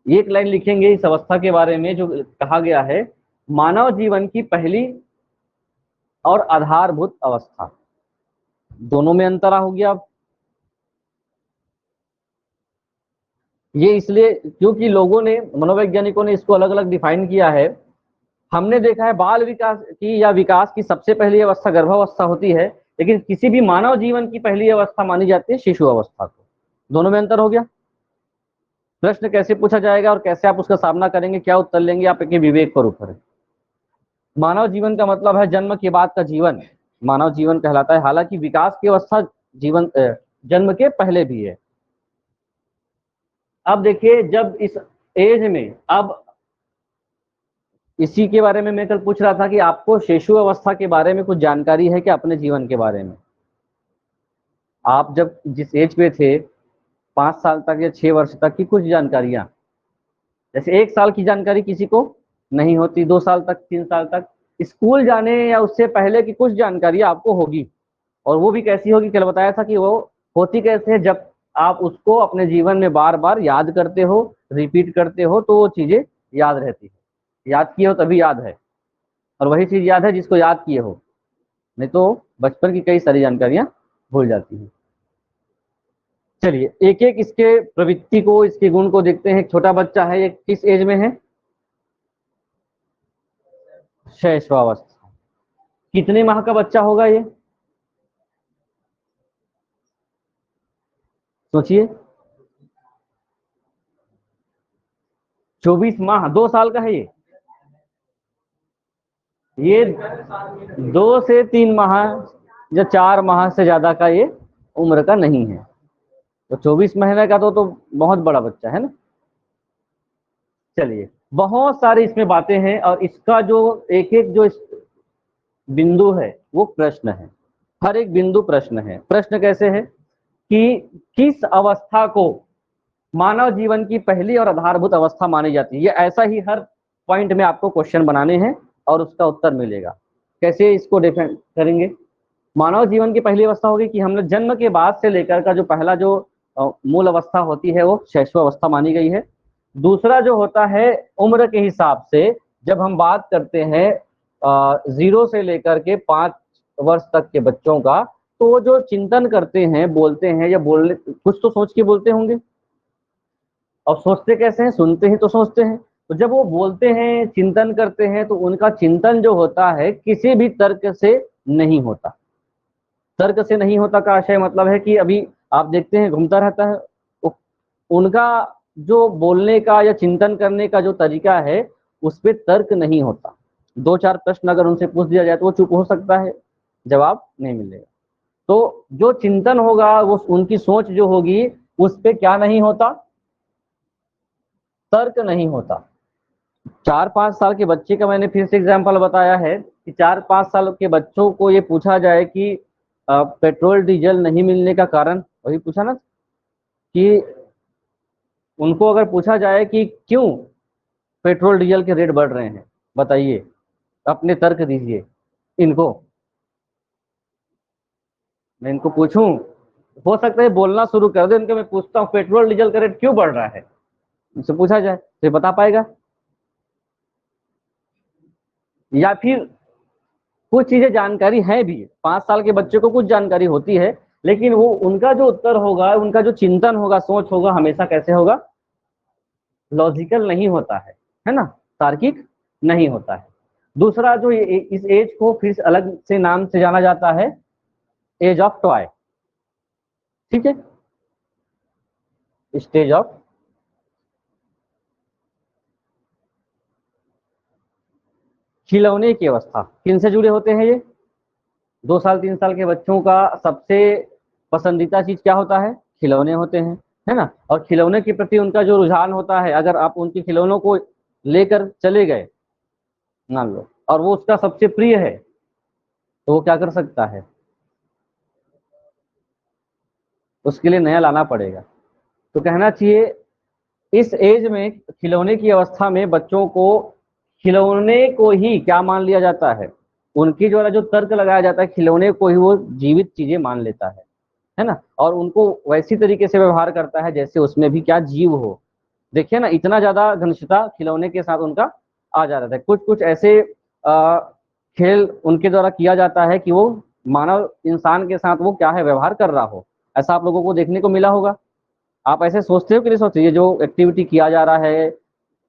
एक लाइन लिखेंगे इस अवस्था के बारे में जो कहा गया है, मानव जीवन की पहली और आधारभूत अवस्था। दोनों में अंतर हो गया। अब ये इसलिए क्योंकि लोगों ने, मनोवैज्ञानिकों ने इसको अलग अलग डिफाइन किया है। हमने देखा है बाल विकास की या विकास की सबसे पहली अवस्था गर्भावस्था होती है, लेकिन किसी भी मानव जीवन की पहली अवस्था मानी जाती है शिशु अवस्था को। दोनों में अंतर हो गया। प्रश्न कैसे पूछा जाएगा और कैसे आप उसका सामना करेंगे, क्या उत्तर लेंगे, आप अपने विवेक पर ऊपर है। मानव जीवन का मतलब है जन्म के बाद का जीवन, मानव जीवन कहलाता है। हालांकि विकास की अवस्था जीवन जन्म के पहले भी है। अब देखिए, जब इस एज में, अब इसी के बारे में मैं कल पूछ रहा था कि आपको शिशु अवस्था के बारे में कुछ जानकारी है क्या अपने जीवन के बारे में? आप जब जिस एज पे थे, 5 साल तक या 6 वर्ष तक की कुछ जानकारियां, जैसे 1 साल की जानकारी किसी को नहीं होती, 2 साल तक, 3 साल तक, स्कूल जाने या उससे पहले की कुछ जानकारी आपको होगी। और वो भी कैसी होगी, कल बताया था कि वो होती कैसे है, जब आप उसको अपने जीवन में बार बार याद करते हो, रिपीट करते हो, तो वो चीजें याद रहती है। याद किए हो तभी याद है, और वही चीज याद है जिसको याद किए हो, नहीं तो बचपन की कई सारी जानकारियां भूल जाती हैं। चलिए एक एक इसके प्रवृत्ति को, इसके गुण को देखते हैं। एक छोटा बच्चा है, ये किस एज में है? शैशवावस्था। कितने माह का बच्चा होगा ये, सोचिए। 24 माह, 2 साल का है ये 2 से 3 माह या 4 माह से ज्यादा का ये उम्र का नहीं है। तो 24 महीने का तो बहुत बड़ा बच्चा है ना। चलिए, बहुत सारी इसमें बातें हैं, और इसका जो एक एक जो बिंदु है वो प्रश्न है। हर एक बिंदु प्रश्न है। प्रश्न कैसे है कि किस अवस्था को मानव जीवन की पहली और आधारभूत अवस्था मानी जाती है। ये ऐसा ही हर पॉइंट में आपको क्वेश्चन बनाने हैं और उसका उत्तर मिलेगा। कैसे इसको डिफाइन करेंगे? मानव जीवन की पहली अवस्था होगी कि हमने जन्म के बाद से लेकर का जो पहला जो मूल अवस्था होती है वो शैशवावस्था मानी गई है। दूसरा जो होता है उम्र के हिसाब से, जब हम बात करते हैं 0 से लेकर के 5 वर्ष तक के बच्चों का, तो वो जो चिंतन करते हैं, बोलते हैं, या बोलने कुछ तो सोच के बोलते होंगे। और सोचते कैसे हैं? सुनते ही तो सोचते हैं। तो जब वो बोलते हैं, चिंतन करते हैं, तो उनका चिंतन जो होता है किसी भी तर्क से नहीं होता। तर्क से नहीं होता का आशय मतलब है कि अभी आप देखते हैं घूमता रहता है, उनका जो बोलने का या चिंतन करने का जो तरीका है उस पर तर्क नहीं होता। दो चार प्रश्न अगर उनसे पूछ दिया जाए तो वो चुप हो सकता है, जवाब नहीं मिलेगा। तो जो चिंतन होगा, वो उनकी सोच जो होगी, उस पे क्या नहीं होता, तर्क नहीं होता। 4-5 साल के बच्चे का मैंने फिर से एग्जाम्पल बताया है कि 4-5 साल के बच्चों को ये पूछा जाए कि पेट्रोल डीजल नहीं मिलने का कारण, वही पूछा ना, कि उनको अगर पूछा जाए कि क्यों पेट्रोल डीजल के रेट बढ़ रहे हैं, बताइए, अपने तर्क दीजिए इनको। मैं इनको पूछूं, हो सकता है बोलना शुरू कर दे, उनके मैं पूछता हूँ पेट्रोल डीजल का रेट क्यों बढ़ रहा है, उनसे पूछा जाए तो ये बता पाएगा। या फिर कुछ चीजें जानकारी है भी, 5 साल के बच्चे को कुछ जानकारी होती है, लेकिन वो उनका जो उत्तर होगा, उनका जो चिंतन होगा, सोच होगा, हमेशा कैसे होगा, लॉजिकल नहीं होता है ना, तार्किक नहीं होता है। दूसरा जो इस एज को फिर अलग से नाम से जाना जाता है, एज ऑफ टॉय। ठीक है, स्टेज ऑफ, खिलौने की अवस्था। किन से जुड़े होते हैं ये? 2 साल 3 साल के बच्चों का सबसे पसंदीदा चीज क्या होता है? खिलौने होते हैं, है ना। और खिलौने के प्रति उनका जो रुझान होता है, अगर आप उनके खिलौनों को लेकर चले गए मान लो, और वो उसका सबसे प्रिय है, तो वो क्या कर सकता है, उसके लिए नया लाना पड़ेगा। तो कहना चाहिए इस एज में, खिलौने की अवस्था में बच्चों को खिलौने को ही क्या मान लिया जाता है, उनकी द्वारा जो तर्क लगाया जाता है, खिलौने को ही वो जीवित चीजें मान लेता है ना, और उनको वैसी तरीके से व्यवहार करता है जैसे उसमें भी क्या जीव हो। देखिए ना, इतना ज्यादा घनिष्ठता खिलौने के साथ उनका आ जा रहा था। कुछ कुछ ऐसे खेल उनके द्वारा किया जाता है कि वो मानव इंसान के साथ वो क्या है, व्यवहार कर रहा हो। ऐसा आप लोगों को देखने को मिला होगा। आप ऐसे सोचते हो कि नहीं सोचते? ये जो एक्टिविटी किया जा रहा है,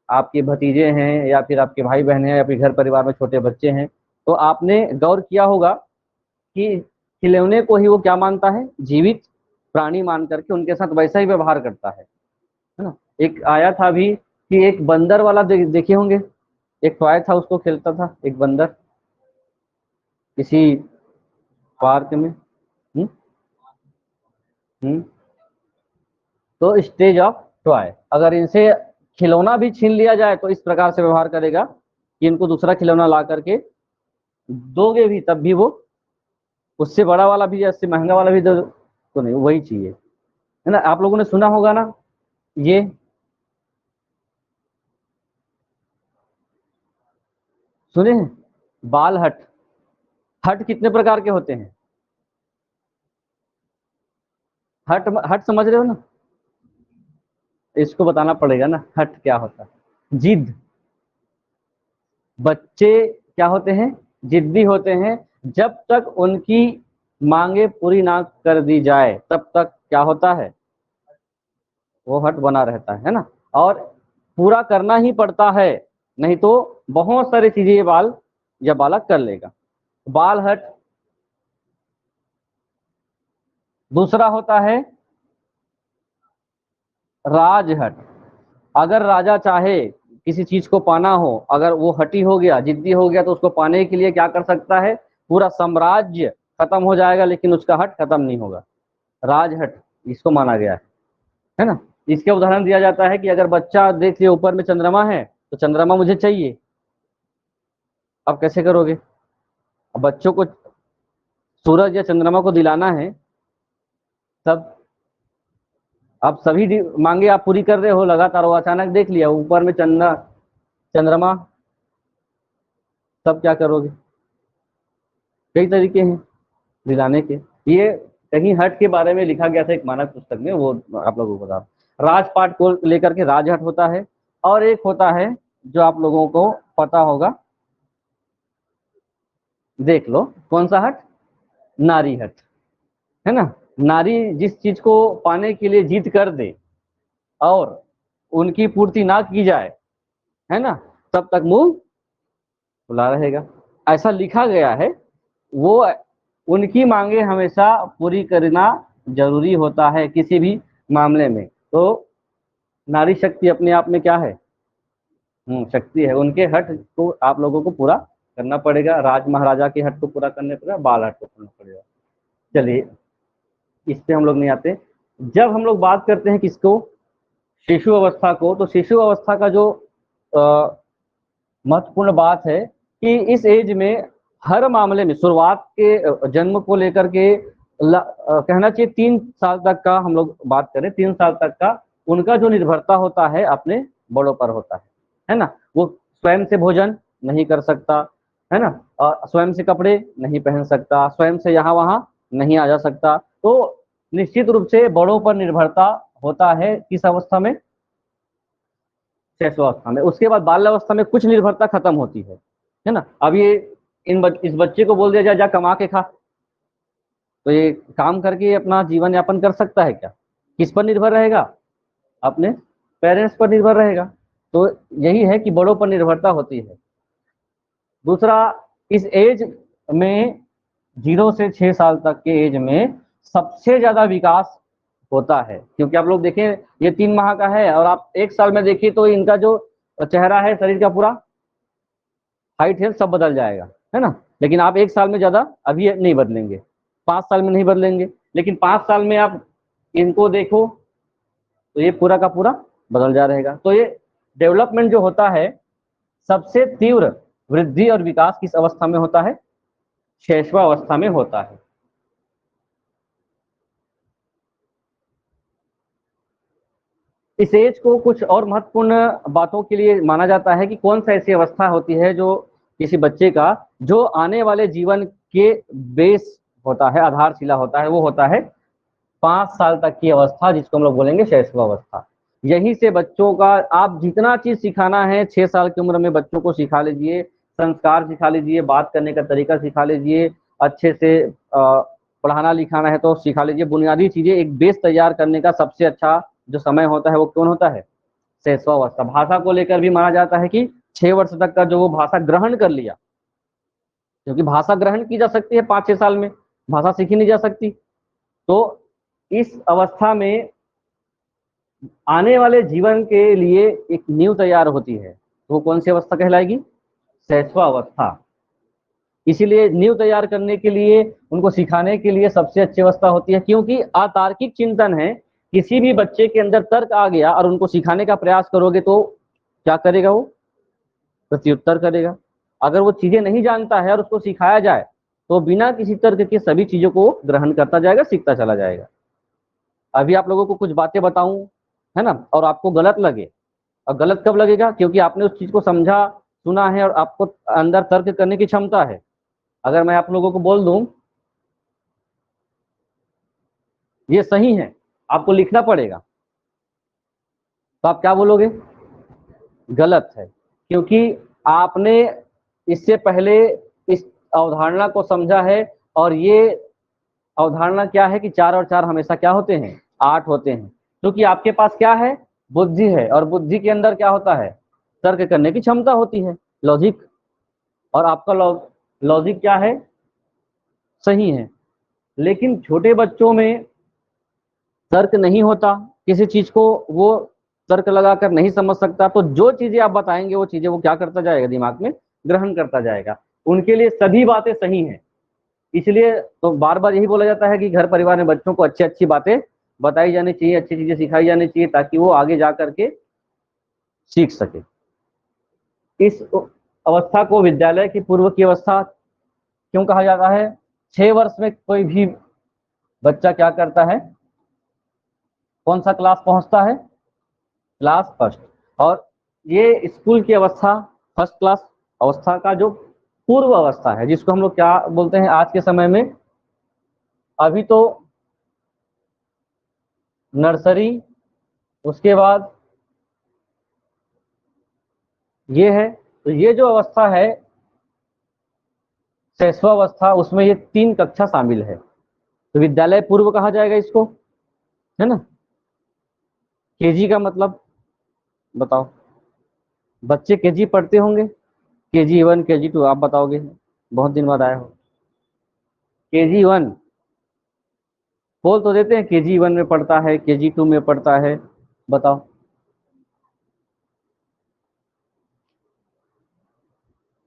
आपके भतीजे हैं या फिर आपके भाई बहन हैं या फिर घर परिवार में छोटे बच्चे हैं, तो आपने गौर किया होगा कि खिलौने को ही वो क्या मानता है, जीवित प्राणी मान करके उनके साथ वैसा ही व्यवहार करता है ना। एक आया था अभी कि एक बंदर वाला देखे होंगे, एक टॉय था, उसको खेलता था एक बंदर किसी पार्क में। हम्म तो स्टेज ऑफ टॉय, अगर इनसे खिलौना भी छीन लिया जाए तो इस प्रकार से व्यवहार करेगा कि इनको दूसरा खिलौना ला करके दोगे भी तब भी वो उससे बड़ा वाला भी या उससे महंगा वाला भी दो तो नहीं, वही चाहिए, है ना। आप लोगों ने सुना होगा ना ये, सुने हैं, बाल हट। हट कितने प्रकार के होते हैं? हट हट समझ रहे हो ना? इसको बताना पड़ेगा ना, हट क्या होता है। जिद, बच्चे क्या होते हैं, जिद्दी होते हैं। जब तक उनकी मांगे पूरी ना कर दी जाए तब तक क्या होता है, वो हट बना रहता है ना। और पूरा करना ही पड़ता है, नहीं तो बहुत सारी चीजें ये बाल या बालक कर लेगा। बाल हट। दूसरा होता है राजहट। अगर राजा चाहे किसी चीज को पाना हो, अगर वो हटी हो गया, जिद्दी हो गया, तो उसको पाने के लिए क्या कर सकता है, पूरा साम्राज्य खत्म हो जाएगा लेकिन उसका हट खत्म नहीं होगा। राजहट इसको माना गया है ना। इसके उदाहरण दिया जाता है कि अगर बच्चा देख लिया ऊपर में चंद्रमा है, तो चंद्रमा मुझे चाहिए, अब कैसे करोगे? अब बच्चों को सूरज या चंद्रमा को दिलाना है, तब अब सभी मांगे आप पूरी कर रहे हो लगातार, वो अचानक देख लिया ऊपर में चंद्रमा, तब क्या करोगे? कई तरीके हैं दिलाने के। ये कहीं हट के बारे में लिखा गया था एक मानक पुस्तक में, वो आप लोगों को बता। राजपाट को लेकर के राजहट होता है। और एक होता है जो आप लोगों को पता होगा, देख लो कौन सा हट, नारी हट, है ना। नारी जिस चीज को पाने के लिए जिद कर दे और उनकी पूर्ति ना की जाए, है ना, तब तक मुंह खुला रहेगा, ऐसा लिखा गया है। वो उनकी मांगे हमेशा पूरी करना जरूरी होता है किसी भी मामले में। तो नारी शक्ति अपने आप में क्या है, शक्ति है। उनके हट को आप लोगों को पूरा करना पड़ेगा, राज महाराजा के हट को पूरा करने पड़ेगा, बाल हट को करना पड़ेगा। चलिए इस पे हम लोग नहीं आते। जब हम लोग बात करते हैं किसको, शिशु अवस्था को, तो शिशु अवस्था का जो महत्वपूर्ण बात है कि इस एज में हर मामले में शुरुआत के जन्म को लेकर के कहना चाहिए 3 साल तक का हम लोग बात करें, 3 साल तक का उनका जो निर्भरता होता है अपने बड़ों पर होता है ना। वो स्वयं से भोजन नहीं कर सकता है ना, स्वयं से कपड़े नहीं पहन सकता, स्वयं से यहाँ वहाँ नहीं आ जा सकता। तो निश्चित रूप से बड़ों पर निर्भरता होता है किस अवस्था में, शैशवावस्था में। उसके बाद बाल्यावस्था में कुछ निर्भरता खत्म होती है ना। अब ये इस बच्चे को बोल दिया जाए जा कमा के खा, तो ये काम करके अपना जीवन यापन कर सकता है क्या? किस पर निर्भर रहेगा? अपने पेरेंट्स पर निर्भर रहेगा। तो यही है कि बड़ों पर निर्भरता होती है। दूसरा, इस एज में 0 से 6 साल तक के एज में सबसे ज्यादा विकास होता है, क्योंकि आप लोग देखें ये 3 माह का है और आप 1 साल में देखिए तो इनका जो चेहरा है, शरीर का पूरा हाइट है सब बदल जाएगा, है ना। लेकिन आप 1 साल में ज्यादा अभी नहीं बदलेंगे, 5 साल में नहीं बदलेंगे, लेकिन 5 साल में आप इनको देखो तो ये पूरा का पूरा बदल जा रहेगा। तो ये डेवलपमेंट जो होता है, सबसे तीव्र वृद्धि और विकास किस अवस्था में होता है? शैशवावस्था में होता है। इस एज को कुछ और महत्वपूर्ण बातों के लिए माना जाता है कि कौन सा ऐसी अवस्था होती है जो किसी बच्चे का जो आने वाले जीवन के बेस होता है, आधारशिला होता है, वो होता है 5 साल तक की अवस्था, जिसको हम लोग बोलेंगे शैशवावस्था। यहीं से बच्चों का आप जितना चीज सिखाना है 6 साल की उम्र में बच्चों को सिखा लीजिए, संस्कार सिखा लीजिए, बात करने का तरीका सिखा लीजिए, अच्छे से पढ़ाना लिखाना है तो सिखा लीजिए। बुनियादी चीजें, एक बेस तैयार करने का सबसे अच्छा जो समय होता है वो कौन होता है? शैशवावस्था। भाषा को लेकर भी माना जाता है कि 6 वर्ष तक का जो वो भाषा ग्रहण कर लिया, क्योंकि भाषा ग्रहण की जा सकती है 5-6 साल में, भाषा सीखी नहीं जा सकती। तो इस अवस्था में आने वाले जीवन के लिए एक नींव तैयार होती है, तो वो कौन सी अवस्था कहलाएगी? शैशवावस्था। इसीलिए नींव तैयार करने के लिए, उनको सिखाने के लिए सबसे अच्छी अवस्था होती है, क्योंकि अतार्किक चिंतन है। किसी भी बच्चे के अंदर तर्क आ गया और उनको सिखाने का प्रयास करोगे तो क्या करेगा? वो प्रत्युत्तर करेगा। अगर वो चीजें नहीं जानता है और उसको सिखाया जाए तो बिना किसी तर्क के सभी चीजों को ग्रहण करता जाएगा, सीखता चला जाएगा। अभी आप लोगों को कुछ बातें बताऊं, है ना, और आपको गलत लगे, और गलत कब लगेगा? क्योंकि आपने उस चीज को समझा, सुना है और आपको अंदर तर्क करने की क्षमता है। अगर मैं आप लोगों को बोल दूं ये सही है, आपको लिखना पड़ेगा, तो आप क्या बोलोगे? गलत है, क्योंकि आपने इससे पहले इस अवधारणा को समझा है। और ये अवधारणा क्या है कि 4 और 4 हमेशा क्या होते हैं? 8 होते हैं। क्योंकि आपके पास क्या है? बुद्धि है, और बुद्धि के अंदर क्या होता है? तर्क करने की क्षमता होती है, लॉजिक। और आपका लॉजिक क्या है? सही है। लेकिन छोटे बच्चों में तर्क नहीं होता, किसी चीज को वो तर्क लगाकर नहीं समझ सकता, तो जो चीजें आप बताएंगे वो चीजें वो क्या करता जाएगा? दिमाग में ग्रहण करता जाएगा। उनके लिए सभी बातें सही हैं। इसलिए तो बार बार यही बोला जाता है कि घर परिवार में बच्चों को अच्छी अच्छी बातें बताई जानी चाहिए, अच्छी चीजें सिखाई जानी चाहिए, ताकि वो आगे जा करके सीख सके। इस अवस्था को विद्यालय की पूर्व की अवस्था क्यों कहा जाता है? 6 वर्ष में कोई भी बच्चा क्या करता है? कौन सा क्लास पहुंचता है? Class first. और ये स्कूल की अवस्था, फर्स्ट क्लास अवस्था का जो पूर्व अवस्था है, जिसको हम लोग क्या बोलते हैं आज के समय में? अभी तो नर्सरी, उसके बाद ये है। तो ये जो अवस्था है शैशवावस्था, उसमें ये 3 कक्षा शामिल है। तो विद्यालय पूर्व कहा जाएगा इसको, है ना। केजी का मतलब बताओ, बच्चे केजी पढ़ते होंगे, KG 1 KG 2, आप बताओगे, बहुत दिन बाद आए हो। KG 1 बोल तो देते हैं KG 1 में पढ़ता है, KG 2 में पढ़ता है, बताओ।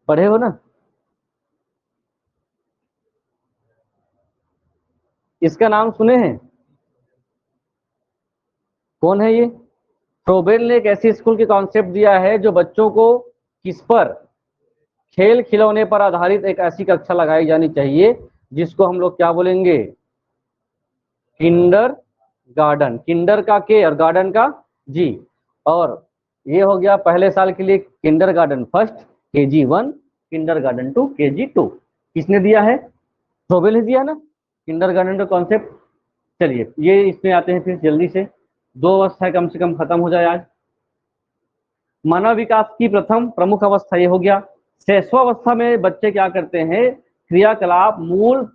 पढ़े हो ना? इसका नाम सुने हैं? कौन है ये? फ्रोबेल ने एक ऐसी स्कूल की कॉन्सेप्ट दिया है जो बच्चों को किस पर, खेल खिलौने पर आधारित एक ऐसी कक्षा लगाई जानी चाहिए जिसको हम लोग क्या बोलेंगे, किंडर गार्डन। किंडर का के और गार्डन का जी। और ये हो गया पहले साल के लिए Kinder garden first, KG1, Kinder garden 2, KG2। किसने दिया है? फ्रोबेल ने दिया ना किंडर गार्डन का कॉन्सेप्ट। चलिए ये इसमें आते हैं फिर जल्दी से, 2 अवस्था कम से कम खत्म हो जाए आज। मानव विकास की प्रथम प्रमुख अवस्था ये हो गया। शैशवावस्था में बच्चे क्या करते हैं, क्रियाकलाप मूल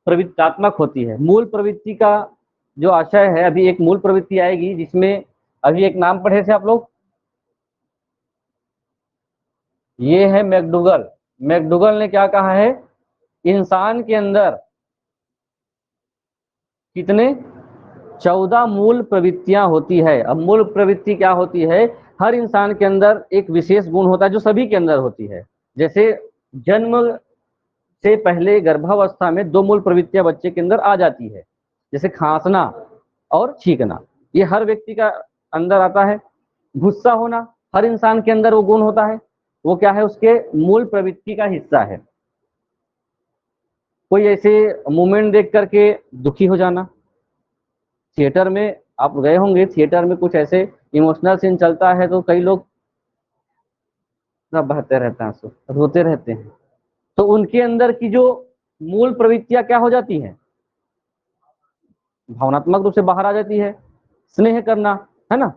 प्रवृत्तात्मक होती है। मूल प्रवृत्ति का जो आशय है, अभी एक मूल प्रवृत्ति आएगी जिसमें अभी एक नाम पढ़े थे आप लोग, ये है मैकडूगल। मैकडूगल ने क्या कहा है, इंसान के अंदर कितने, 14 मूल प्रवृत्तियां होती है। अब मूल प्रवृत्ति क्या होती है, हर इंसान के अंदर एक विशेष गुण होता है जो सभी के अंदर होती है। जैसे जन्म से पहले गर्भावस्था में 2 मूल प्रवृत्तियां बच्चे के अंदर आ जाती है, जैसे खांसना और छींकना, ये हर व्यक्ति का अंदर आता है। गुस्सा होना हर इंसान के अंदर वो गुण होता है, वो क्या है, उसके मूल प्रवृत्ति का हिस्सा है। कोई ऐसे मूवमेंट देख करके दुखी हो जाना, थिएटर में आप गए होंगे, थिएटर में कुछ ऐसे इमोशनल सीन चलता है तो कई लोग सब बहते रहते हैं, आंसू रोते रहते हैं, तो उनके अंदर की जो मूल प्रवृत्तियां क्या हो जाती हैं, भावनात्मक रूप से बाहर आ जाती है। स्नेह करना, है ना,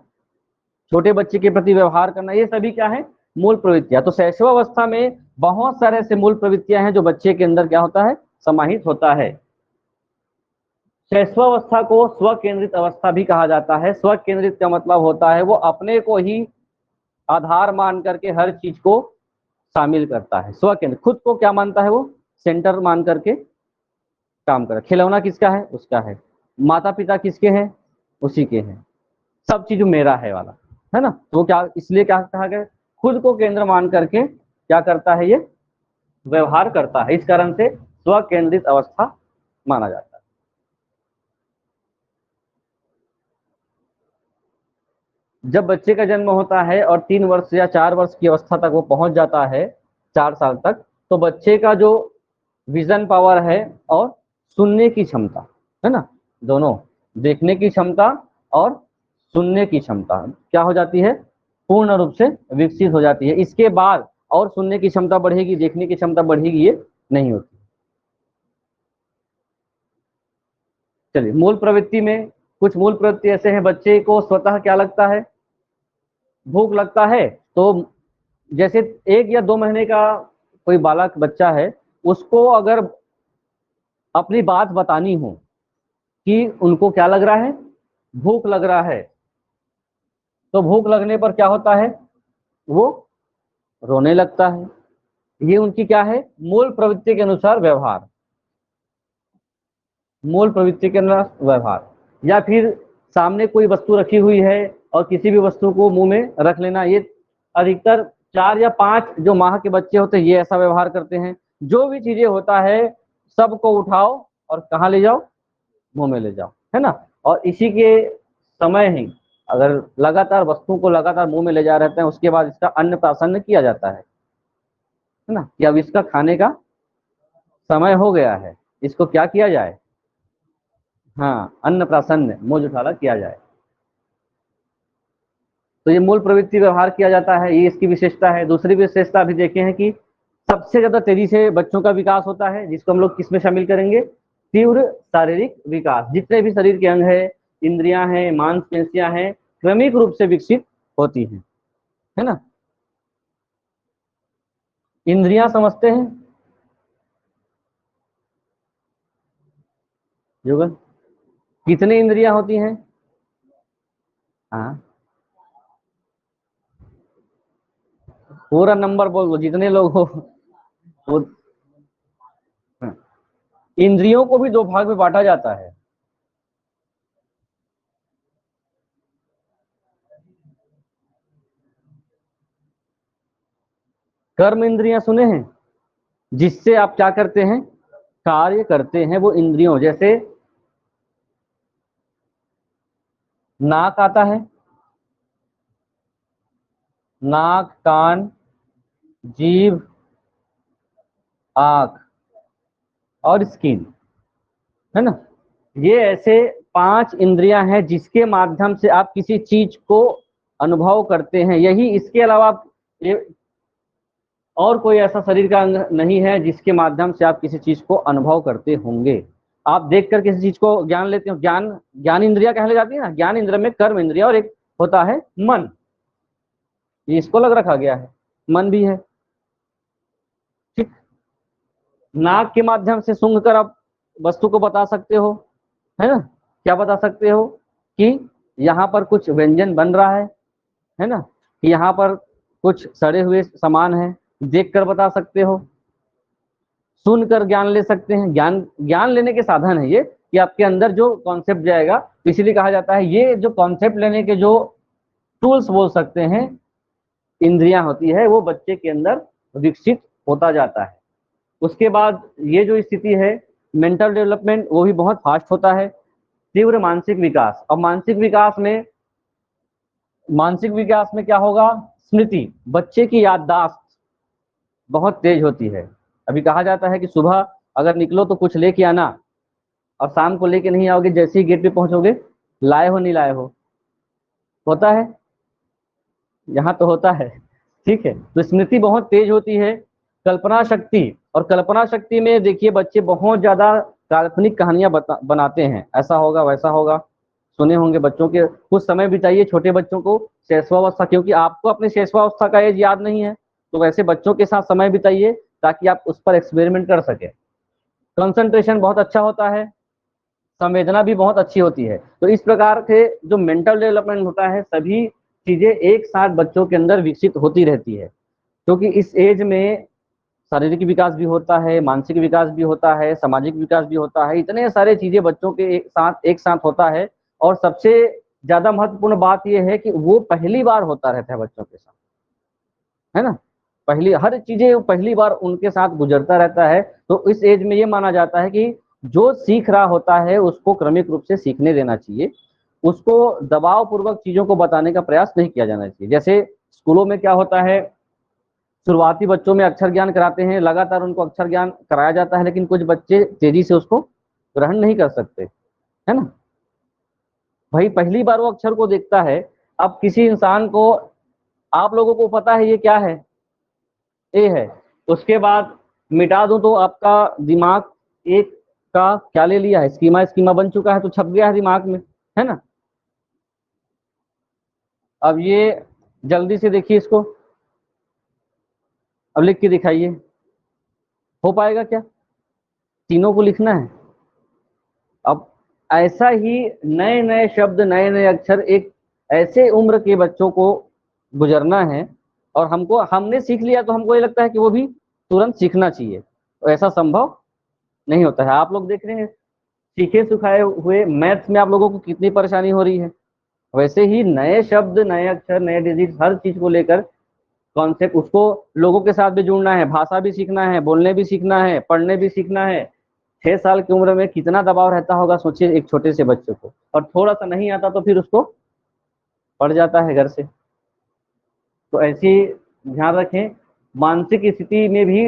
छोटे बच्चे के प्रति व्यवहार करना, ये सभी क्या है, मूल प्रवृत्तियां। तो शैशवावस्था में बहुत सारे ऐसे मूल प्रवृत्तियां हैं जो बच्चे के अंदर क्या होता है, समाहित होता है। शैशवावस्था को स्व केंद्रित अवस्था भी कहा जाता है। स्व केंद्रित का मतलब होता है वो अपने को ही आधार मान करके हर चीज को शामिल करता है। स्व केंद्र, खुद को क्या मानता है, वो सेंटर मान करके काम कर। खिलौना किसका है, उसका है। माता पिता किसके हैं, उसी के हैं। सब चीज मेरा है वाला, है ना। तो क्या, इसलिए क्या कहा गया, खुद को केंद्र मान करके क्या करता है, ये व्यवहार करता है। इस कारण से स्व केंद्रित अवस्था माना जाता है। जब बच्चे का जन्म होता है और 3 वर्ष या 4 वर्ष की अवस्था तक वो पहुंच जाता है, 4 साल तक, तो बच्चे का जो विजन पावर है और सुनने की क्षमता, है ना, दोनों, देखने की क्षमता और सुनने की क्षमता क्या हो जाती है, पूर्ण रूप से विकसित हो जाती है। इसके बाद और सुनने की क्षमता बढ़ेगी, देखने की क्षमता बढ़ेगी, ये नहीं होती। चलिए, मूल प्रवृत्ति में कुछ मूल प्रवृत्ति ऐसे हैं, बच्चे को स्वतः क्या लगता है, भूख लगता है, तो जैसे 1 या 2 महीने का कोई बालक बच्चा है, उसको अगर अपनी बात बतानी हो कि उनको क्या लग रहा है, भूख लग रहा है, तो भूख लगने पर क्या होता है, वो रोने लगता है। ये उनकी क्या है, मूल प्रवृत्ति के अनुसार व्यवहार, मूल प्रवृत्ति के अनुसार व्यवहार। या फिर सामने कोई वस्तु रखी हुई है और किसी भी वस्तु को मुंह में रख लेना, ये अधिकतर 4 या 5 जो माह के बच्चे होते हैं ये ऐसा व्यवहार करते हैं। जो भी चीजें होता है सबको उठाओ और कहाँ ले जाओ, मुंह में ले जाओ, है ना। और इसी के समय ही अगर लगातार वस्तु को लगातार मुंह में ले जा रहते हैं, उसके बाद इसका अन्न प्राशन किया जाता है ना, कि अब इसका खाने का समय हो गया है, इसको क्या किया जाए, हाँ, अन्न प्राशन मुंह उठाला किया जाए। तो ये मूल प्रवृत्ति व्यवहार किया जाता है, ये इसकी विशेषता है। दूसरी विशेषता भी देखे हैं कि सबसे ज्यादा तेजी से बच्चों का विकास होता है, जिसको हम लोग किस में शामिल करेंगे, तीव्र शारीरिक विकास। जितने भी शरीर के अंग है, इंद्रियां हैं, मांसपेशियां हैं, क्रमिक रूप से विकसित होती हैं, है ना। इंद्रियां समझते हैं युगल, कितनी इंद्रियां होती हैं, हाँ, पूरा नंबर बोल दो जितने लोग हो वो। हाँ। इंद्रियों को भी 2 भाग में बांटा जाता है। कर्म इंद्रियां सुने हैं, जिससे आप क्या करते हैं, कार्य करते हैं वो इंद्रियों, जैसे नाक आता है, नाक, कान, जीभ, आंख और स्किन, है ना। ये ऐसे 5 इंद्रियां हैं जिसके माध्यम से आप किसी चीज को अनुभव करते हैं। यही, इसके अलावा ये और कोई ऐसा शरीर का अंग नहीं है जिसके माध्यम से आप किसी चीज को अनुभव करते होंगे। आप देखकर किसी चीज को ज्ञान लेते हो, ज्ञान ज्ञान इंद्रिया कहलाती जाती है ना। ज्ञान इंद्रिय में कर्म इंद्रिया और एक होता है मन, ये इसको अलग रखा गया है, मन भी है, ठीक। नाक के माध्यम से सूंघ कर आप वस्तु को बता सकते हो, है ना। क्या बता सकते हो कि यहाँ पर कुछ व्यंजन बन रहा है ना, कि यहाँ पर कुछ सड़े हुए सामान है, देख कर बता सकते हो। सुनकर ज्ञान ले सकते हैं, ज्ञान ज्ञान लेने के साधन है ये, कि आपके अंदर जो कॉन्सेप्ट जाएगा, तो इसलिए कहा जाता है ये जो कॉन्सेप्ट लेने के जो टूल्स बोल सकते हैं, इंद्रियां होती है, वो बच्चे के अंदर विकसित होता जाता है। उसके बाद ये जो स्थिति है मेंटल डेवलपमेंट, वो भी बहुत फास्ट होता है। तीव्र मानसिक विकास, और मानसिक विकास में क्या होगा, स्मृति, बच्चे की याददाश्त बहुत तेज होती है। अभी कहा जाता है कि सुबह अगर निकलो तो कुछ लेके आना, और शाम को लेके नहीं आओगे, जैसे ही गेट पे पहुंचोगे लाए हो नहीं लाए हो, होता है, यहाँ तो होता है, ठीक है। तो स्मृति बहुत तेज होती है। कल्पना शक्ति, और कल्पना शक्ति में देखिए बच्चे बहुत ज्यादा काल्पनिक कहानियां बनाते हैं, ऐसा होगा वैसा होगा, सुने होंगे बच्चों के। कुछ समय बिताइए छोटे बच्चों को शैशवावस्था, क्योंकि आपको अपने शैशवावस्था का एज याद नहीं है, तो वैसे बच्चों के साथ समय बिताइए ताकि आप उस पर एक्सपेरिमेंट कर सके। कंसंट्रेशन बहुत अच्छा होता है, संवेदना भी बहुत अच्छी होती है। तो इस प्रकार के जो मेंटल डेवलपमेंट होता है, सभी चीजें एक साथ बच्चों के अंदर विकसित होती रहती है, क्योंकि इस एज में शारीरिक विकास भी होता है, मानसिक विकास भी होता है, सामाजिक विकास भी होता है, इतने सारे चीजें बच्चों के एक साथ होता है। और सबसे ज्यादा महत्वपूर्ण बात यह है कि वो पहली बार होता रहता है बच्चों के साथ, है ना। पहली हर चीजें पहली बार उनके साथ गुजरता रहता है। तो इस एज में ये माना जाता है कि जो सीख रहा होता है उसको क्रमिक रूप से सीखने देना चाहिए, उसको दबाव पूर्वक चीजों को बताने का प्रयास नहीं किया जाना चाहिए। जैसे स्कूलों में क्या होता है, शुरुआती बच्चों में अक्षर ज्ञान कराते हैं, लगातार उनको अक्षर ज्ञान कराया जाता है, लेकिन कुछ बच्चे तेजी से उसको ग्रहण नहीं कर सकते, है ना। भाई पहली बार वो अक्षर को देखता है। अब किसी इंसान को, आप लोगों को पता है ये क्या है, ए है, उसके बाद मिटा दूं तो आपका दिमाग एक का क्या ले लिया है, स्कीमा स्कीमा बन चुका है, तो छप गया है दिमाग में, है ना। अब ये जल्दी से देखिए इसको, अब लिख के दिखाइए, हो पाएगा क्या, तीनों को लिखना है। अब ऐसा ही नए नए शब्द, नए नए अक्षर एक ऐसे उम्र के बच्चों को गुजरना है, और हमने सीख लिया तो हमको ये लगता है कि वो भी तुरंत सीखना चाहिए, तो ऐसा संभव नहीं होता है। आप लोग देख रहे हैं सीखे सिखाए हुए मैथ्स में आप लोगों को कितनी परेशानी हो रही है, वैसे ही नए शब्द, नए अक्षर, नए डिजिट, हर चीज को लेकर कॉन्सेप्ट, उसको लोगों के साथ भी जुड़ना है, भाषा भी सीखना है, बोलने भी सीखना है, पढ़ने भी सीखना है। 6 साल की उम्र में कितना दबाव रहता होगा, सोचिए एक छोटे से बच्चे को, और थोड़ा सा नहीं आता तो फिर उसको पड़ जाता है घर से। तो ऐसी ध्यान रखें। मानसिक स्थिति में भी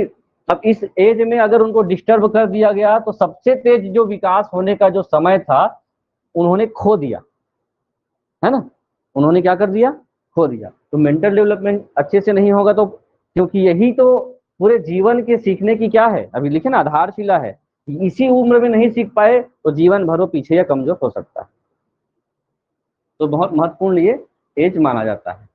अब इस एज में अगर उनको डिस्टर्ब कर दिया गया तो सबसे तेज जो विकास होने का जो समय था उन्होंने खो दिया, है ना। उन्होंने क्या कर दिया, खो दिया। तो मेंटल डेवलपमेंट अच्छे से नहीं होगा तो, क्योंकि यही तो पूरे जीवन के सीखने की क्या है, अभी लिखे ना, आधारशिला है। इसी उम्र में नहीं सीख पाए तो जीवन भर वो पीछे या कमजोर हो सकता है। तो बहुत महत्वपूर्ण ये एज माना जाता है।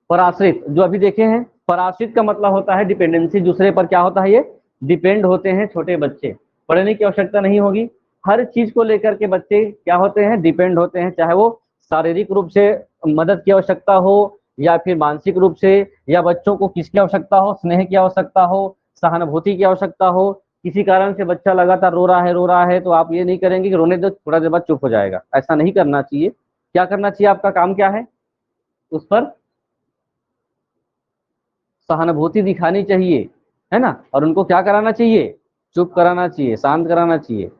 पराश्रित, जो अभी देखे हैं, पराश्रित का मतलब होता है डिपेंडेंसी, दूसरे पर क्या होता है, ये डिपेंड होते हैं छोटे बच्चे। पढ़ने की आवश्यकता नहीं होगी, हर चीज को लेकर के बच्चे क्या होते हैं, डिपेंड होते हैं, चाहे वो शारीरिक रूप से मदद की आवश्यकता हो या फिर मानसिक रूप से, या बच्चों को किसकी आवश्यकता हो, स्नेह की आवश्यकता हो, सहानुभूति की आवश्यकता हो। किसी कारण से बच्चा लगातार रो रहा है तो आप ये नहीं करेंगे कि रोने दो, थोड़ा देर बाद चुप हो जाएगा, ऐसा नहीं करना चाहिए। क्या करना चाहिए, आपका काम क्या है, उस पर सहानुभूति दिखानी चाहिए, है ना। और उनको क्या कराना चाहिए, चुप कराना चाहिए, शांत कराना चाहिए।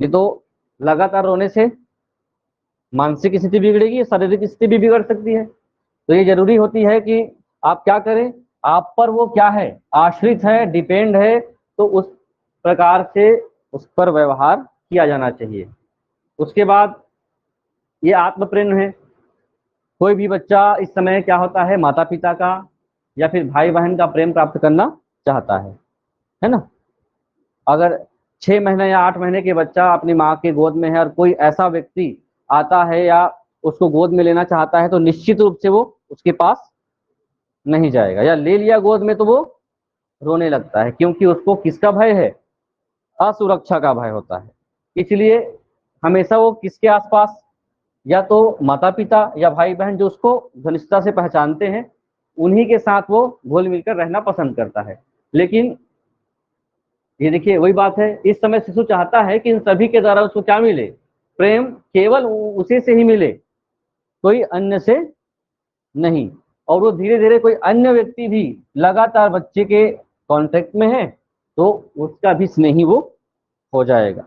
ये तो लगातार रोने से मानसिक स्थिति बिगड़ेगी, शारीरिक स्थिति भी बिगड़ सकती है। तो ये जरूरी होती है कि आप क्या करें, आप पर वो क्या है, आश्रित है, डिपेंड है, तो उस प्रकार से उस पर व्यवहार किया जाना चाहिए। उसके बाद ये आत्म प्रेम है। कोई भी बच्चा इस समय क्या होता है, माता पिता का या फिर भाई बहन का प्रेम प्राप्त करना चाहता है ना। अगर 6 महीने या 8 महीने के बच्चा अपनी माँ के गोद में है और कोई ऐसा व्यक्ति आता है या उसको गोद में लेना चाहता है, तो निश्चित रूप से वो उसके पास नहीं जाएगा, या ले लिया गोद में तो वो रोने लगता है, क्योंकि उसको किसका भय है, असुरक्षा का भय होता है। इसलिए हमेशा वो किसके आसपास, या तो माता पिता या भाई बहन जो उसको घनिष्ठता से पहचानते हैं, उन्हीं के साथ वो घुल मिलकर रहना पसंद करता है। लेकिन ये देखिए वही बात है, इस समय शिशु चाहता है कि इन सभी के द्वारा उसको क्या मिले, प्रेम केवल उसी से ही मिले, कोई अन्य से नहीं। और वो धीरे धीरे कोई अन्य व्यक्ति भी लगातार बच्चे के कांटेक्ट में है तो उसका भी स्नेही वो हो जाएगा।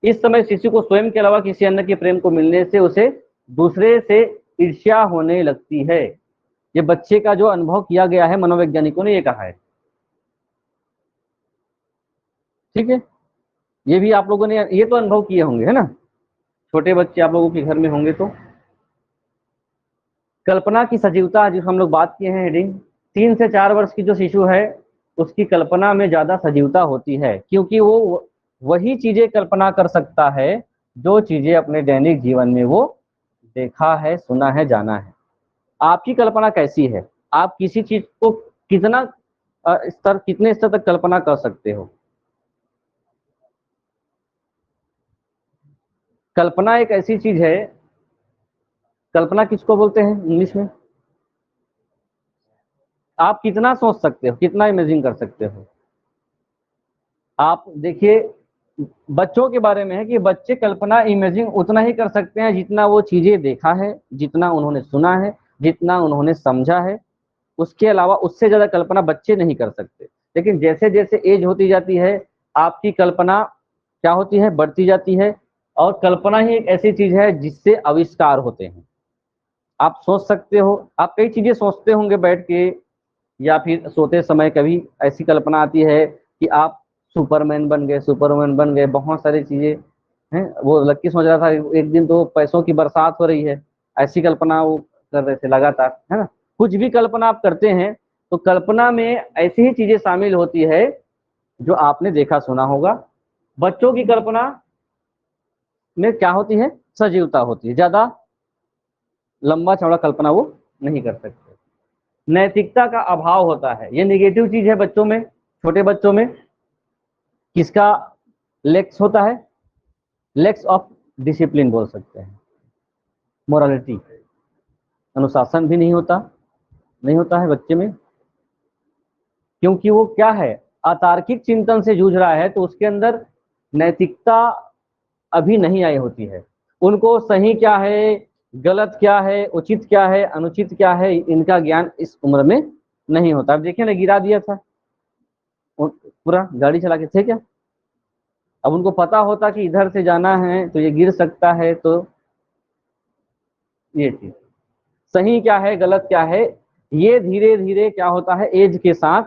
इस समय शिशु को स्वयं के अलावा किसी अन्य के प्रेम को मिलने से उसे दूसरे से ईर्ष्या होने लगती है। ये बच्चे का जो अनुभव किया गया है, मनोवैज्ञानिकों ने ये कहा है। ठीक है, ये भी आप लोगों ने ये तो अनुभव किए होंगे, है ना। छोटे बच्चे आप लोगों के घर में होंगे तो। कल्पना की सजीवता जो हम लोग बात किए हैं हेडिंग, 3 से 4 वर्ष की जो शिशु है उसकी कल्पना में ज्यादा सजीवता होती है, क्योंकि वो वही चीजें कल्पना कर सकता है जो चीजें अपने दैनिक जीवन में वो देखा है, सुना है, जाना है। आपकी कल्पना कैसी है, आप किसी चीज को कितना कितने स्तर तक कल्पना कर सकते हो। कल्पना एक ऐसी चीज है, कल्पना किसको बोलते हैं इंग्लिश में, आप कितना सोच सकते हो, कितना इमेजिन कर सकते हो। आप देखिए बच्चों के बारे में है कि बच्चे कल्पना इमेजिन उतना ही कर सकते हैं जितना वो चीजें देखा है, जितना उन्होंने सुना है, जितना उन्होंने समझा है। उसके अलावा उससे ज्यादा कल्पना बच्चे नहीं कर सकते। लेकिन जैसे जैसे एज होती जाती है आपकी कल्पना क्या होती है, बढ़ती जाती है। और कल्पना ही एक ऐसी चीज है जिससे आविष्कार होते हैं। आप सोच सकते हो, आप कई चीजें सोचते होंगे बैठ के, या फिर सोते समय कभी ऐसी कल्पना आती है कि आप सुपरमैन बन गए, सुपरमैन बन गए, बहुत सारी चीजें हैं। वो लक्की सोच रहा था एक दिन तो पैसों की बरसात हो रही है, ऐसी कल्पना वो कर रहे थे लगातार, है ना। कुछ भी कल्पना आप करते हैं तो कल्पना में ऐसी ही चीजें शामिल होती है जो आपने देखा सुना होगा। बच्चों की कल्पना में क्या होती है, सजीवता होती है, ज्यादा लंबा चौड़ा कल्पना वो नहीं कर सकते। नैतिकता का अभाव होता है, ये निगेटिव चीज है बच्चों में, छोटे बच्चों में। किसका लेक्स होता है, लेक्स ऑफ डिसिप्लिन बोल सकते हैं, मोरालिटी, अनुशासन भी नहीं होता, नहीं होता है बच्चे में। क्योंकि वो क्या है, अतार्किक चिंतन से जूझ रहा है, तो उसके अंदर नैतिकता अभी नहीं आई होती है। उनको सही क्या है, गलत क्या है, उचित क्या है, अनुचित क्या है, इनका ज्ञान इस उम्र में नहीं होता। अब देखिए ना, गिरा दिया था पूरा, गाड़ी चला के थे क्या। अब उनको पता होता कि इधर से जाना है तो ये गिर सकता है, तो ये चीज सही क्या है, गलत क्या है, ये धीरे धीरे क्या होता है, एज के साथ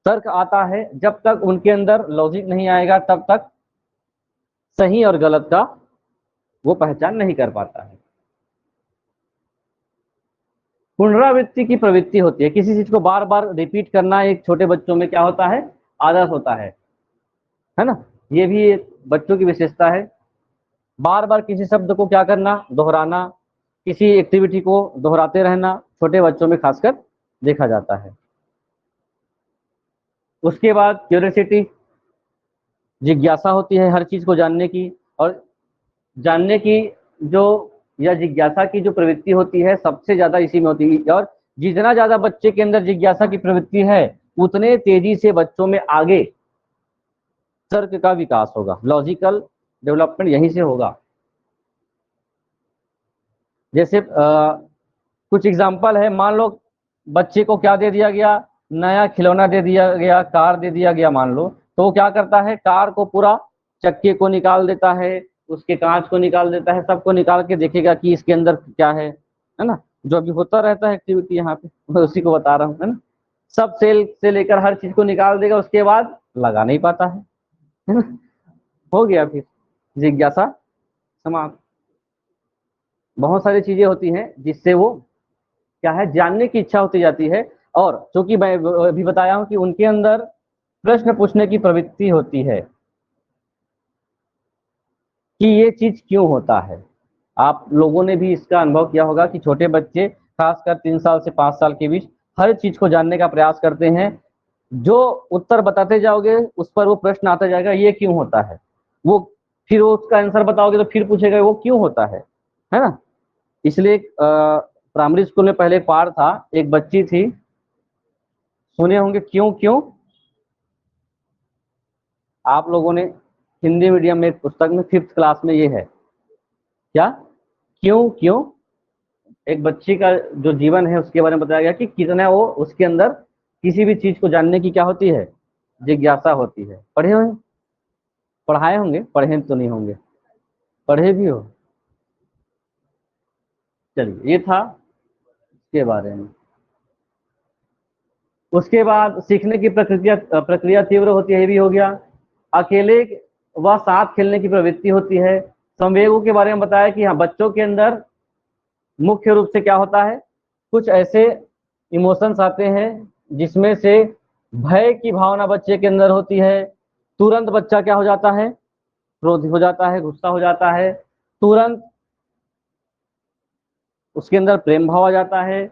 तर्क आता है। जब तक उनके अंदर लॉजिक नहीं आएगा तब तक सही और गलत का वो पहचान नहीं कर पाता है। पुनरावृत्ति की प्रवृत्ति होती है, किसी चीज को बार बार रिपीट करना एक छोटे बच्चों में क्या होता है, आदत होता है ना। ये भी एक बच्चों की विशेषता है। बार बार किसी शब्द को क्या करना, दोहराना, किसी एक्टिविटी को दोहराते रहना छोटे बच्चों में खासकर देखा जाता है। उसके बाद क्यूरियोसिटी, जिज्ञासा होती है हर चीज को जानने की, और जानने की जो या जिज्ञासा की जो प्रवृत्ति होती है सबसे ज्यादा इसी में होती है। और जितना ज्यादा बच्चे के अंदर जिज्ञासा की प्रवृत्ति है उतने तेजी से बच्चों में आगे तर्क का विकास होगा, लॉजिकल डेवलपमेंट यहीं से होगा। जैसे कुछ एग्जाम्पल है, मान लो बच्चे को क्या दे दिया गया, नया खिलौना दे दिया गया, कार दे दिया गया मान लो, तो वो क्या करता है, कार को पूरा चक्के को निकाल देता है, उसके कांच को निकाल देता है, सबको निकाल के देखेगा कि इसके अंदर क्या है ना। जो अभी होता रहता है एक्टिविटी यहाँ पे, मैं उसी को बता रहा हूँ, है ना। सब सेल से लेकर हर चीज को निकाल देगा, उसके बाद लगा नहीं पाता है ना। हो गया फिर जिज्ञासा समाप्त। बहुत सारी चीजें होती हैं जिससे वो क्या है, जानने की इच्छा होती जाती है। और चूंकि मैं अभी बताया हूं कि उनके अंदर प्रश्न पूछने की प्रवृत्ति होती है कि ये चीज क्यों होता है। आप लोगों ने भी इसका अनुभव किया होगा कि छोटे बच्चे खासकर 3 साल से 5 साल के बीच हर चीज को जानने का प्रयास करते हैं। जो उत्तर बताते जाओगे उस पर वो प्रश्न आता जाएगा, ये क्यों होता है। वो फिर वो उसका आंसर बताओगे तो फिर पूछेगा वो क्यों होता है ना। इसलिए प्राइमरी स्कूल में पहले एक पाठ था, एक बच्ची थी, सुने होंगे क्यों क्यों। आप लोगों ने हिंदी मीडियम में एक पुस्तक में 5th क्लास में ये है क्या, क्यों क्यों। एक बच्ची का जो जीवन है उसके बारे में बताया गया कि कितना वो उसके अंदर किसी भी चीज को जानने की क्या होती है, जिज्ञासा होती है। पढ़े हुए, पढ़ाए होंगे, पढ़े तो नहीं होंगे, पढ़े भी हो। चलिए ये था इसके बारे में। उसके बाद सीखने की प्रक्रिया प्रक्रिया तीव्र होती है, ये भी हो गया। अकेले व साथ खेलने की प्रवृत्ति होती है। संवेगों के बारे में बताया कि हाँ, बच्चों के अंदर मुख्य रूप से क्या होता है, कुछ ऐसे इमोशंस आते हैं जिसमें से भय की भावना बच्चे के अंदर होती है। तुरंत बच्चा क्या हो जाता है, क्रोधी हो जाता है, गुस्सा हो जाता है। तुरंत उसके अंदर प्रेम भाव आ जाता है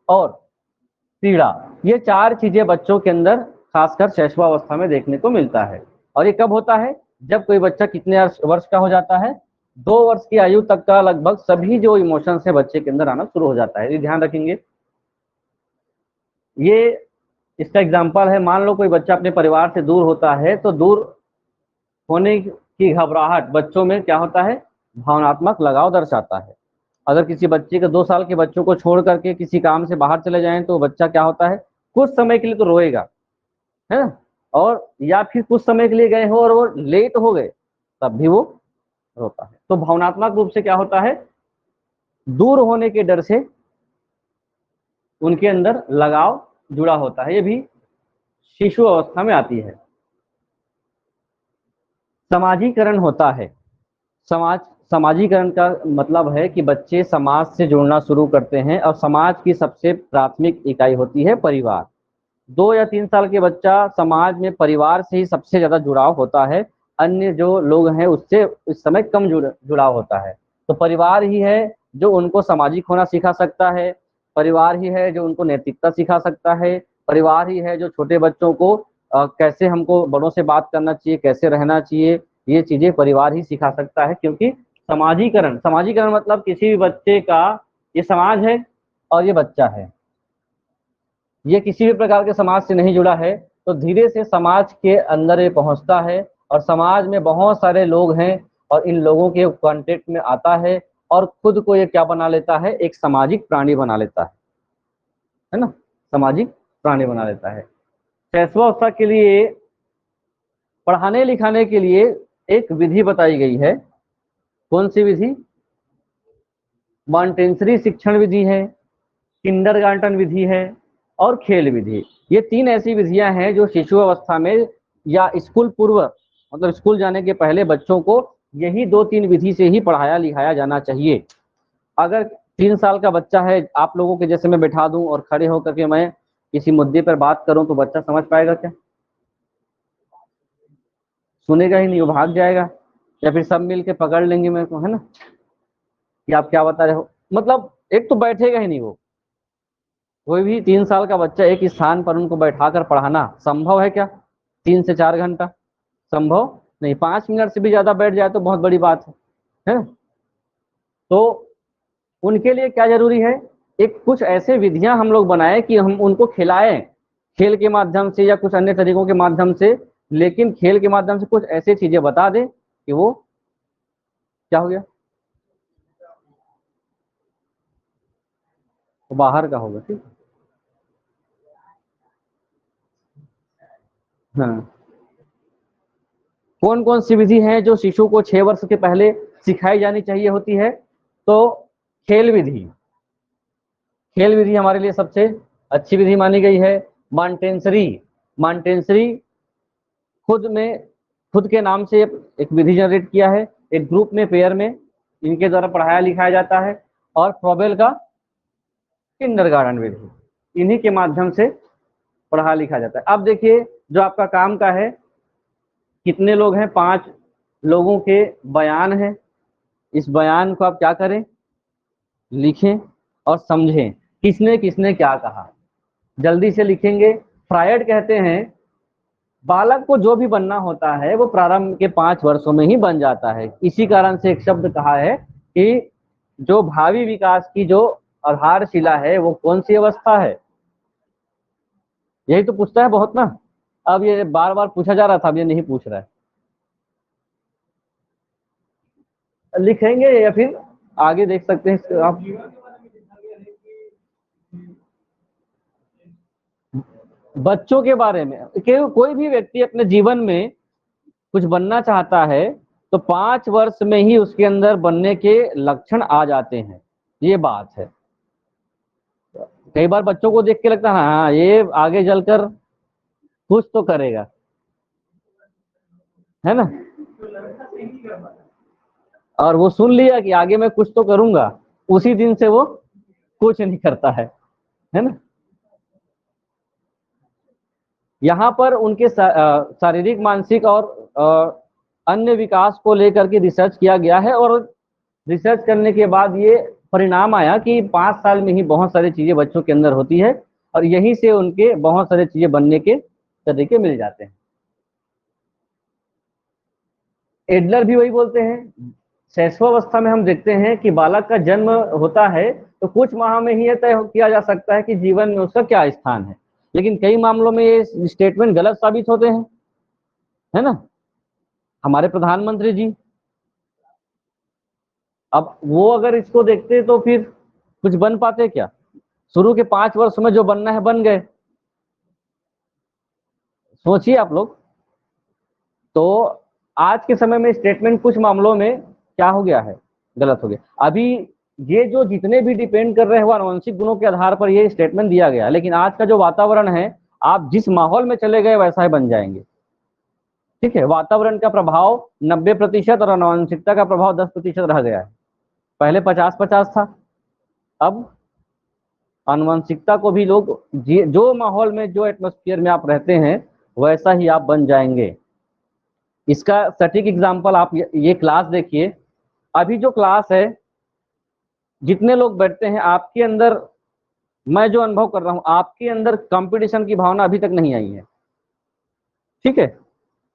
और पीड़ा। ये 4 चीजें बच्चों के अंदर खासकर शैशवावस्था में देखने को मिलता है। और ये कब होता है, जब कोई बच्चा कितने वर्ष का हो जाता है, 2 वर्ष की आयु तक का लगभग सभी जो इमोशंस है बच्चे के अंदर आना शुरू हो जाता है। ये ध्यान रखेंगे। ये इसका एग्जाम्पल है, मान लो कोई बच्चा अपने परिवार से दूर होता है तो दूर होने की घबराहट बच्चों में क्या होता है, भावनात्मक लगाव दर्शाता है। अगर किसी बच्चे के 2 साल के बच्चों को छोड़ करके किसी काम से बाहर चले जाएं तो बच्चा क्या होता है, कुछ समय के लिए तो रोएगा, है ना। और या फिर कुछ समय के लिए गए हो और वो लेट हो गए तब भी वो रोता है। तो भावनात्मक रूप से क्या होता है, दूर होने के डर से उनके अंदर लगाव जुड़ा होता है। ये भी शिशु अवस्था में आती है। समाजीकरण होता है। समाजीकरण का मतलब है कि बच्चे समाज से जुड़ना शुरू करते हैं और समाज की सबसे प्राथमिक इकाई होती है परिवार। 2 या 3 साल के बच्चा समाज में परिवार से ही सबसे ज्यादा जुड़ाव होता है। अन्य जो लोग हैं उससे इस समय कम जुड़ाव होता है। तो परिवार ही है जो उनको सामाजिक होना सिखा सकता है। परिवार ही है जो उनको नैतिकता सिखा सकता है। परिवार ही है जो छोटे बच्चों को कैसे हमको बड़ों से बात करना चाहिए, कैसे रहना चाहिए, ये चीजें परिवार ही सिखा सकता है। क्योंकि समाजीकरण, समाजीकरण मतलब किसी भी बच्चे का, ये समाज है और ये बच्चा है, ये किसी भी प्रकार के समाज से नहीं जुड़ा है, तो धीरे से समाज के अंदर ये पहुंचता है और समाज में बहुत सारे लोग हैं और इन लोगों के कांटेक्ट में आता है और खुद को ये क्या बना लेता है, एक सामाजिक प्राणी बना लेता है ना, सामाजिक प्राणी बना लेता है। शैशवावस्था के लिए पढ़ाने लिखाने के लिए एक विधि बताई गई है। कौन सी विधि, मॉन्टेसरी शिक्षण विधि है, किंडरगार्टन विधि है और खेल विधि। ये 3 ऐसी विधियां हैं जो शिशु अवस्था में या स्कूल पूर्व, मतलब स्कूल जाने के पहले बच्चों को यही 2-3 विधि से ही पढ़ाया लिखाया जाना चाहिए। अगर 3 साल का बच्चा है, आप लोगों के जैसे मैं बैठा दूं और खड़े होकर के मैं किसी मुद्दे पर बात करूं तो बच्चा समझ पाएगा क्या, सुनेगा ही नहीं, वो भाग जाएगा। या फिर सब मिल के पकड़ लेंगे मेरे को, है ना, कि आप क्या बता रहे हो, मतलब एक तो बैठेगा ही नहीं वो। कोई भी 3 साल का बच्चा एक स्थान पर उनको बैठाकर पढ़ाना संभव है क्या, 3 से 4 घंटा, संभव नहीं। 5 मिनट से भी ज्यादा बैठ जाए तो बहुत बड़ी बात है। तो उनके लिए क्या जरूरी है, एक कुछ ऐसे विधियां हम लोग बनाएं कि हम उनको खिलाएं, खेल के माध्यम से या कुछ अन्य तरीकों के माध्यम से। लेकिन खेल के माध्यम से कुछ ऐसी चीजें बता दें कि वो क्या हो गया, वो बाहर का होगा, ठीक। हाँ, कौन कौन सी विधि है जो शिशु को 6 वर्ष के पहले सिखाई जानी चाहिए होती है? तो खेल विधि, खेल विधि हमारे लिए सबसे अच्छी विधि मानी गई है। मॉन्टेसरी, मॉन्टेसरी खुद के नाम से एक विधि जनरेट किया है, एक ग्रुप में, पेयर में इनके द्वारा पढ़ाया लिखाया जाता है। और फ्रॉबेल का किंडरगार्टन विधि, इन्हीं के माध्यम से पढ़ा लिखा जाता है। अब देखिए जो आपका काम का है, कितने लोग हैं? 5 लोगों के बयान है। इस बयान को आप क्या करें? लिखें और समझें किसने किसने क्या कहा। जल्दी से लिखेंगे। फ्रायड कहते हैं बालक को जो भी बनना होता है वो प्रारंभ के 5 वर्षों में ही बन जाता है। इसी कारण से एक शब्द कहा है कि जो भावी विकास की जो आधारशिला है वो कौन सी अवस्था है? यही तो पूछता है बहुत ना। अब ये बार बार पूछा जा रहा था, अब ये नहीं पूछ रहा है। लिखेंगे या फिर आगे देख सकते हैं आप। बच्चों के बारे में कोई भी व्यक्ति अपने जीवन में कुछ बनना चाहता है तो 5 वर्ष में ही उसके अंदर बनने के लक्षण आ जाते हैं, ये बात है। कई बार बच्चों को देख के लगता है हाँ ये आगे चलकर कुछ तो करेगा, है ना। और वो सुन लिया कि आगे मैं कुछ तो करूंगा, उसी दिन से वो कुछ नहीं करता है ना। यहाँ पर उनके शारीरिक, मानसिक और अन्य विकास को लेकर के रिसर्च किया गया है और रिसर्च करने के बाद ये परिणाम आया कि 5 साल में ही बहुत सारी चीजें बच्चों के अंदर होती है और यहीं से उनके बहुत सारी चीजें बनने के तरीके मिल जाते हैं। एडलर भी वही बोलते हैं। शैशवावस्था में हम देखते हैं कि बालक का जन्म होता है तो कुछ माह में ही यह तय किया जा सकता है कि जीवन में उसका क्या स्थान है, लेकिन कई मामलों में ये स्टेटमेंट गलत साबित होते हैं, है ना। हमारे प्रधानमंत्री जी, अब वो अगर इसको देखते तो फिर कुछ बन पाते क्या? शुरू के 5 वर्ष में जो बनना है बन गए। सोचिए आप लोग। तो आज के समय में स्टेटमेंट कुछ मामलों में क्या हो गया है? गलत हो गया। अभी ये जो जितने भी डिपेंड कर रहे हैं वो आनुवंशिक गुणों के आधार पर ये स्टेटमेंट दिया गया, लेकिन आज का जो वातावरण है, आप जिस माहौल में चले गए वैसा ही बन जाएंगे। ठीक है, वातावरण का प्रभाव 90% और आनुवंशिकता का प्रभाव 10% रह गया है। पहले 50-50 था, अब आनुवंशिकता को भी लोग जो माहौल में, जो एटमॉस्फेयर में आप रहते हैं वैसा ही आप बन जाएंगे। इसका सटीक एग्जांपल आप ये क्लास देखिए। अभी जो क्लास है, जितने लोग बैठते हैं, आपके अंदर, मैं जो अनुभव कर रहा हूं, आपके अंदर कंपटीशन की भावना अभी तक नहीं आई है। ठीक है,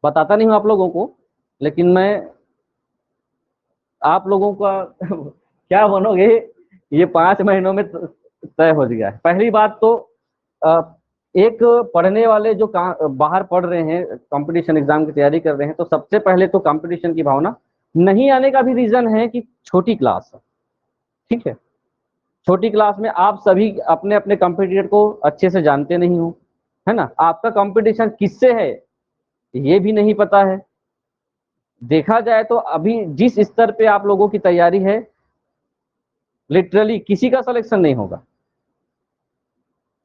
बताता नहीं हूं आप लोगों को, लेकिन मैं आप लोगों का क्या बनोगे ये 5 महीनों में तय हो गया है। पहली बात तो एक पढ़ने वाले जो बाहर पढ़ रहे हैं, कंपटीशन एग्जाम की तैयारी कर रहे हैं, तो सबसे पहले तो कंपटीशन की भावना नहीं आने का भी रीजन है कि छोटी क्लास है। ठीक है, छोटी क्लास में आप सभी अपने अपने कंपटीटर को अच्छे से जानते नहीं हो, है ना। आपका कंपटीशन किससे है ये भी नहीं पता है। देखा जाए तो अभी जिस स्तर पे आप लोगों की तैयारी है, लिटरली किसी का सिलेक्शन नहीं होगा।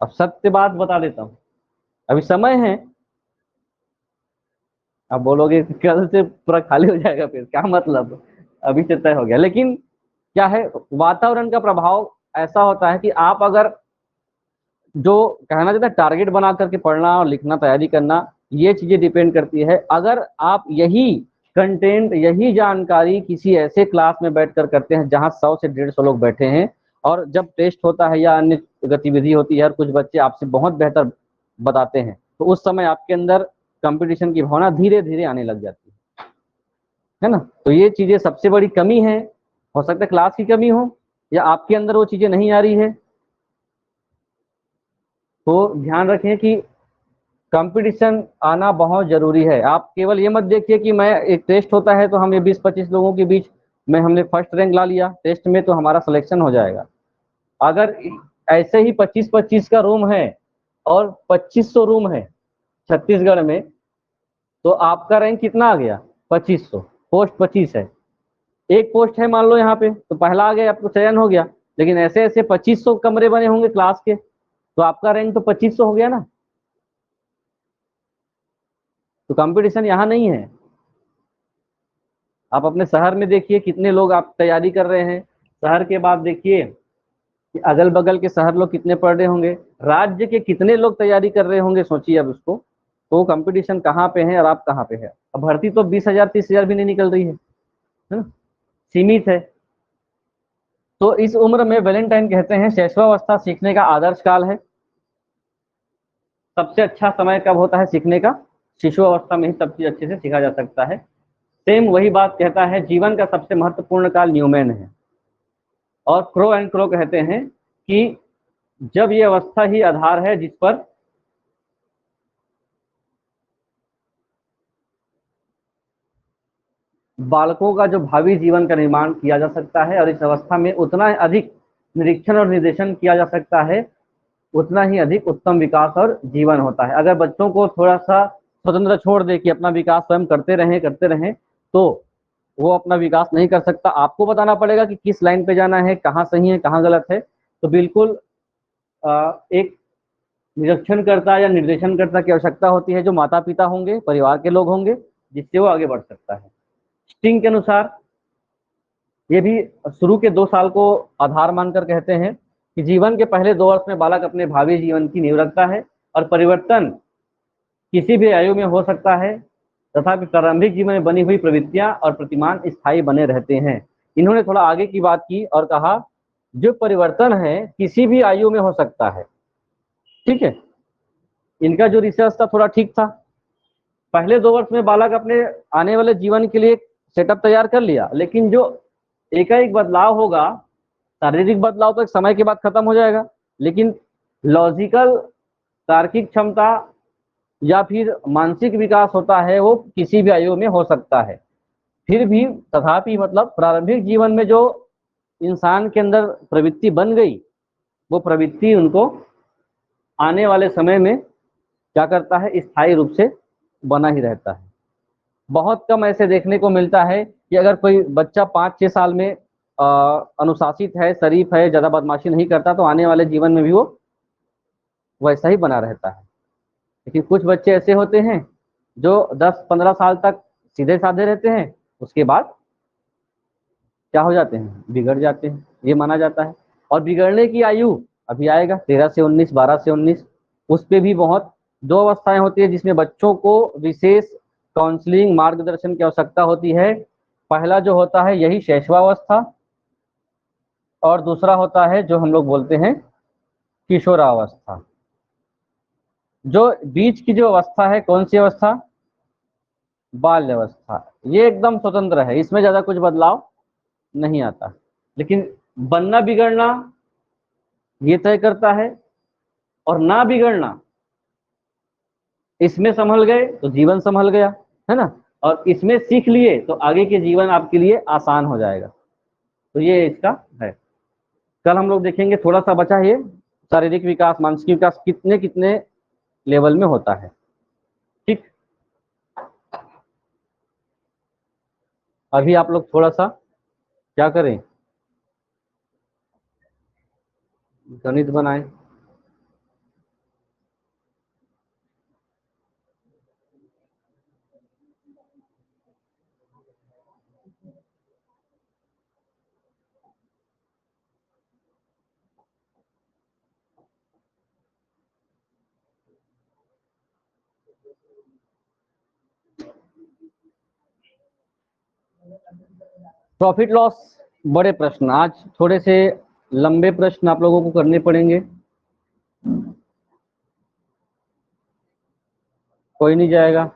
अब सत्य बात बता देता हूं, अभी समय है। अब बोलोगे कल से पूरा खाली हो जाएगा, फिर क्या मतलब, अभी से तय हो गया। लेकिन क्या है, वातावरण का प्रभाव ऐसा होता है कि आप अगर जो कहना चाहता है टारगेट बना करके पढ़ना और लिखना, तैयारी करना, ये चीजें डिपेंड करती है। अगर आप यही कंटेंट, यही जानकारी किसी ऐसे क्लास में बैठकर करते हैं जहां 100 से 150 लोग बैठे हैं, और जब टेस्ट होता है या अन्य गतिविधि होती है और कुछ बच्चे आपसे बहुत बेहतर बताते हैं, तो उस समय आपके अंदर कंपटीशन की भावना धीरे धीरे आने लग जाती है ना। तो ये चीजें सबसे बड़ी कमी है। हो सकता है क्लास की कमी हो या आपके अंदर वो चीजें नहीं आ रही है। तो ध्यान रखें कि कंपटीशन आना बहुत जरूरी है। आप केवल ये मत देखिए कि मैं, एक टेस्ट होता है तो हम ये 20-25 लोगों के बीच में हमने फर्स्ट रैंक ला लिया टेस्ट में तो हमारा सिलेक्शन हो जाएगा। अगर ऐसे ही 25-25 का रूम है और 2500 रूम है छत्तीसगढ़ में, तो आपका रैंक कितना आ गया? 2500। पोस्ट 25 है, एक पोस्ट है मान लो यहाँ पे, तो पहला आ गया, आपको चयन हो गया। लेकिन ऐसे ऐसे 2500 कमरे बने होंगे क्लास के, तो आपका रैंक तो 2500 हो गया ना। तो कंपटीशन यहाँ नहीं है। आप अपने शहर में देखिए कितने लोग आप तैयारी कर रहे हैं, शहर के बाद देखिए कि अगल बगल के शहर लोग कितने पढ़ रहे होंगे, राज्य के कितने लोग तैयारी कर रहे होंगे, सोचिए अब उसको। तो कंपटीशन कहाँ पे है और आप कहाँ पे है। अब भर्ती तो 20,000 30,000 भी नहीं निकल रही है ना? सीमित है। तो इस उम्र में वैलेंटाइन कहते हैं शैशवावस्था सीखने का आदर्श काल है। सबसे अच्छा समय कब होता है सीखने का? शिशु अवस्था में ही सब चीज अच्छे से सीखा जा सकता है। सेम वही बात कहता है जीवन का सबसे महत्वपूर्ण काल न्यूमैन है। और क्रो एंड क्रो कहते हैं कि जब ये अवस्था ही आधार है जिस पर बालकों का जो भावी जीवन का निर्माण किया जा सकता है, और इस अवस्था में उतना अधिक निरीक्षण और निर्देशन किया जा सकता है, उतना ही अधिक उत्तम विकास और जीवन होता है। अगर बच्चों को थोड़ा सा स्वतंत्र छोड़ दे कि अपना विकास स्वयं करते रहें, तो वो अपना विकास नहीं कर सकता। आपको बताना पड़ेगा कि किस लाइन पे जाना है, कहाँ सही है कहाँ गलत है। तो बिल्कुल एक निरीक्षणकर्ता या निर्देशनकर्ता की आवश्यकता होती है, जो माता पिता होंगे, परिवार के लोग होंगे, जिससे वो आगे बढ़ सकता है। स्टिंग के अनुसार ये भी शुरू के 2 साल को आधार मानकर कहते हैं कि जीवन के पहले 2 वर्ष में बालक अपने भावी जीवन की नींव रखता है, और परिवर्तन किसी भी आयु में हो सकता है, तथापि प्रारंभिक जीवन में बनी हुई प्रवृत्तियां और प्रतिमान स्थायी बने रहते हैं। इन्होंने थोड़ा आगे की बात की और कहा जो परिवर्तन है किसी भी आयु में हो सकता है। ठीक है, इनका जो रिसर्च था थोड़ा ठीक था। पहले 2 वर्ष में बालक अपने आने वाले जीवन के लिए सेटअप तैयार कर लिया, लेकिन जो एकाएक बदलाव होगा, शारीरिक बदलाव तो एक समय के बाद खत्म हो जाएगा, लेकिन लॉजिकल तार्किक क्षमता या फिर मानसिक विकास होता है वो किसी भी आयु में हो सकता है। फिर भी तथापि मतलब प्रारंभिक जीवन में जो इंसान के अंदर प्रवृत्ति बन गई, वो प्रवृत्ति उनको आने वाले समय में क्या करता है, स्थायी रूप से बना ही रहता है। बहुत कम ऐसे देखने को मिलता है कि अगर कोई बच्चा 5-6 साल में अनुशासित है, शरीफ है, ज्यादा बदमाशी नहीं करता, तो आने वाले जीवन में भी वो वैसा ही बना रहता है। लेकिन कुछ बच्चे ऐसे होते हैं जो 10-15 साल तक सीधे साधे रहते हैं, उसके बाद क्या हो जाते हैं, बिगड़ जाते हैं, ये माना जाता है। और बिगड़ने की आयु अभी आएगा 13 से 19, 12 से 19, उस पे भी बहुत 2 अवस्थाएं होती है जिसमें बच्चों को विशेष काउंसलिंग मार्गदर्शन की आवश्यकता होती है। पहला जो होता है यही शैशवावस्था, और दूसरा होता है जो हम लोग बोलते हैं किशोरावस्था। जो बीच की जो अवस्था है, कौन सी अवस्था? बाल्य अवस्था। ये एकदम स्वतंत्र है, इसमें ज्यादा कुछ बदलाव नहीं आता। लेकिन बनना बिगड़ना ये तय करता है, और ना बिगड़ना, इसमें संभल गए तो जीवन संभल गया, है ना। और इसमें सीख लिए तो आगे के जीवन आपके लिए आसान हो जाएगा। तो ये इसका है। कल हम लोग देखेंगे, थोड़ा सा बचा है ये, शारीरिक विकास मानसिक विकास कितने कितने लेवल में होता है। ठीक, अभी आप लोग थोड़ा सा क्या करें, गणित बनाएं। प्रॉफिट लॉस, बड़े प्रश्न, आज थोड़े से लंबे प्रश्न आप लोगों को करने पड़ेंगे। कोई नहीं जाएगा।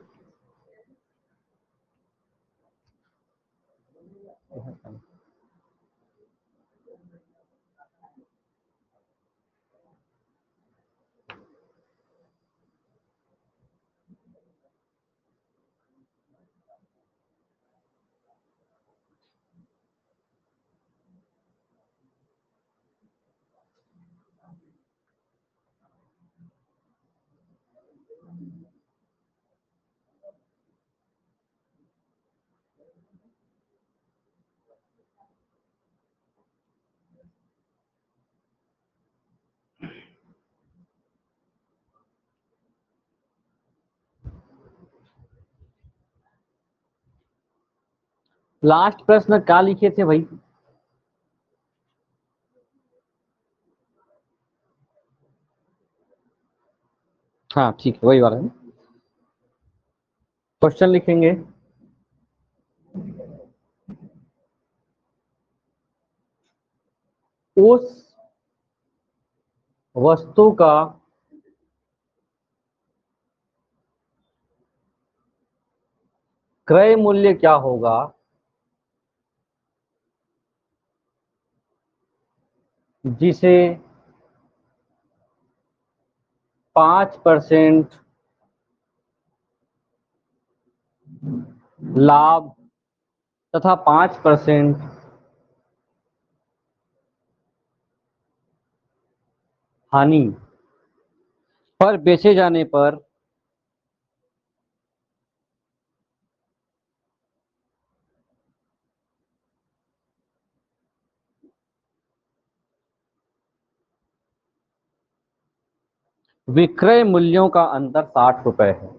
लास्ट प्रश्न क्या लिखे थे भाई? हाँ ठीक है, वही वाला है। क्वेश्चन लिखेंगे, उस वस्तु का क्रय मूल्य क्या होगा जिसे 5% लाभ तथा 5% हानि पर बेचे जाने पर विक्रय मूल्यों का अंतर 60 रुपए है।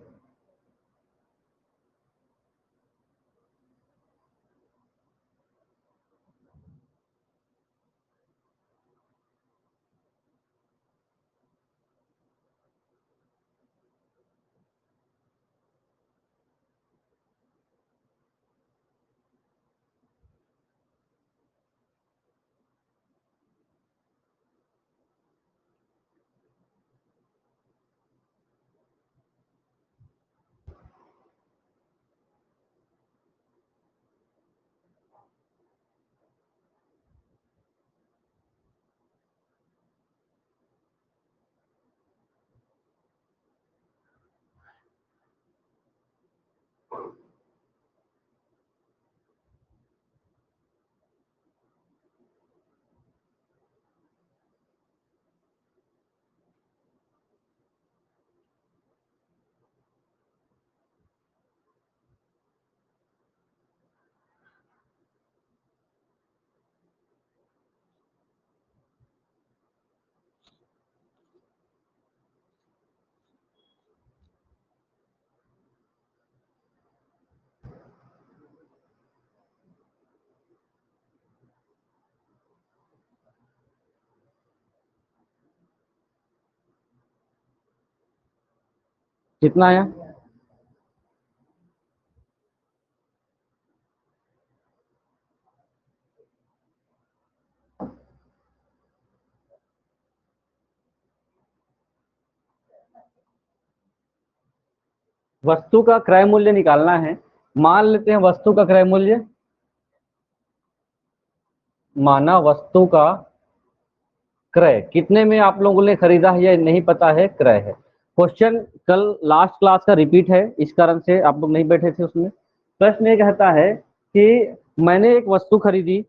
कितना आया? वस्तु का क्रय मूल्य निकालना है। मान लेते हैं वस्तु का क्रय मूल्य, माना वस्तु का क्रय कितने में आप लोगों ने खरीदा है या नहीं पता है, क्रय है। क्वेश्चन कल लास्ट क्लास का रिपीट है, इस कारण से आप लोग नहीं बैठे थे उसमें। प्रश्न ये कहता है कि मैंने एक वस्तु खरीदी,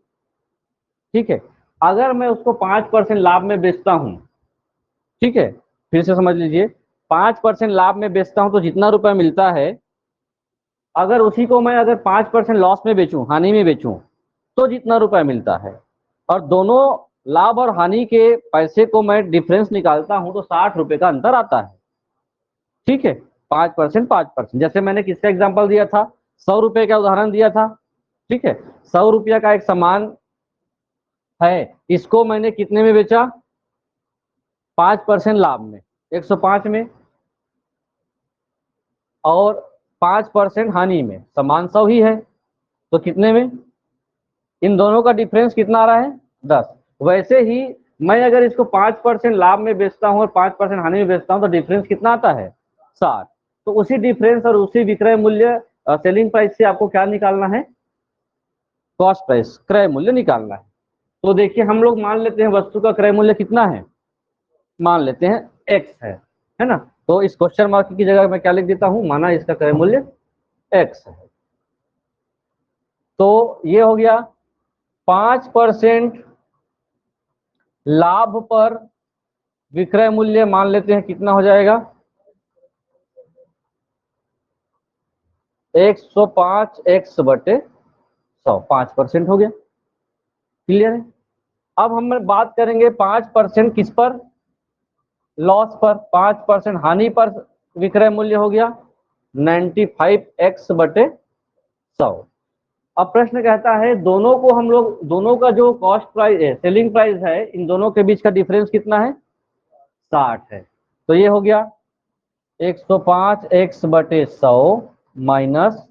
ठीक है, अगर मैं उसको 5% लाभ में बेचता हूं, ठीक है, फिर से समझ लीजिए, 5% लाभ में बेचता हूं तो जितना रुपया मिलता है, अगर उसी को मैं अगर 5% लॉस में बेचूं, हानि में बेचूं, तो जितना रुपया मिलता है, और दोनों लाभ और हानि के पैसे को मैं डिफरेंस निकालता हूं तो 60 रुपए का अंतर आता है। ठीक है, 5%, 5%, जैसे मैंने किसका एग्जाम्पल दिया था, 100 रुपए का उदाहरण दिया था। ठीक है, 100 रुपया का एक सामान है, इसको मैंने कितने में बेचा, 5% लाभ में, 105 में, और 5% हानि में, सामान 100 ही है, तो कितने में, इन दोनों का डिफरेंस कितना आ रहा है, 10। वैसे ही मैं अगर इसको 5% लाभ में बेचता हूं और 5% हानि में बेचता हूं तो डिफरेंस कितना आता है, 60। तो उसी डिफरेंस और उसी विक्रय मूल्य, सेलिंग प्राइस से आपको क्या निकालना है, कॉस्ट प्राइस, क्रय मूल्य निकालना है। तो देखिए हम लोग मान लेते हैं वस्तु का क्रय मूल्य कितना है, मान लेते हैं एक्स है ना। तो इस क्वेश्चन मार्क की जगह मैं क्या लिख देता हूं, माना इसका क्रय मूल्य एक्स है। तो ये हो गया 5% लाभ पर विक्रय मूल्य, मान लेते हैं कितना हो जाएगा, 105 एक्स बटे 100, 5% हो गया। क्लियर है? अब हम बात करेंगे 5% किस पर, लॉस पर, 5% हानि पर विक्रय मूल्य हो गया 95 एक्स बटे 100। अब प्रश्न कहता है दोनों को हम लोग, दोनों का जो कॉस्ट प्राइस है, सेलिंग प्राइस है, इन दोनों के बीच का डिफरेंस कितना है? 60 है। तो ये हो गया 105x/100 माइनस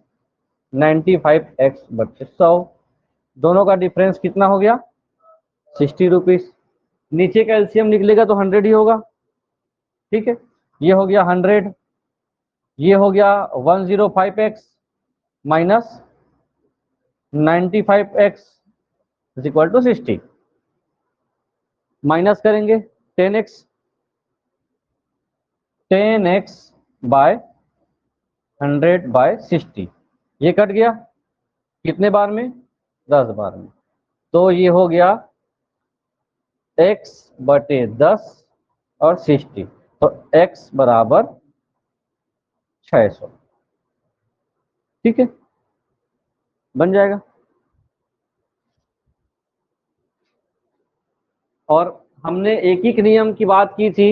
95x/100। दोनों का डिफरेंस कितना हो गया? 60 रुपीज। नीचे का एलसीएम निकलेगा तो 100 ही होगा। ठीक है, ये हो गया 100, ये हो गया 105x minus 95x is equal to 60। Minus करेंगे 10x, 10x बाय 100/60। ये कट गया कितने बार में? 10 बार में। तो ये हो गया x/10 और 60, तो x बराबर 600। ठीक है, बन जाएगा। और हमने एकीक नियम की बात की थी।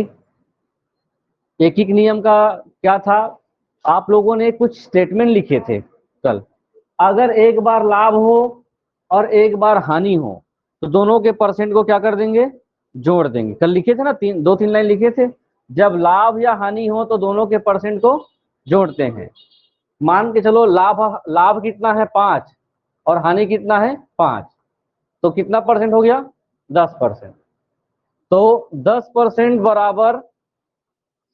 एकीक नियम का क्या था? आप लोगों ने कुछ स्टेटमेंट लिखे थे कल। अगर एक बार लाभ हो और एक बार हानि हो तो दोनों के परसेंट को क्या कर देंगे? जोड़ देंगे। कल लिखे थे ना, 2-3 लाइन लिखे थे। जब लाभ या हानि हो तो दोनों के परसेंट को जोड़ते हैं। मान के चलो लाभ लाभ कितना है? 5 और हानि कितना है? 5। तो कितना परसेंट हो गया? 10%। तो 10% बराबर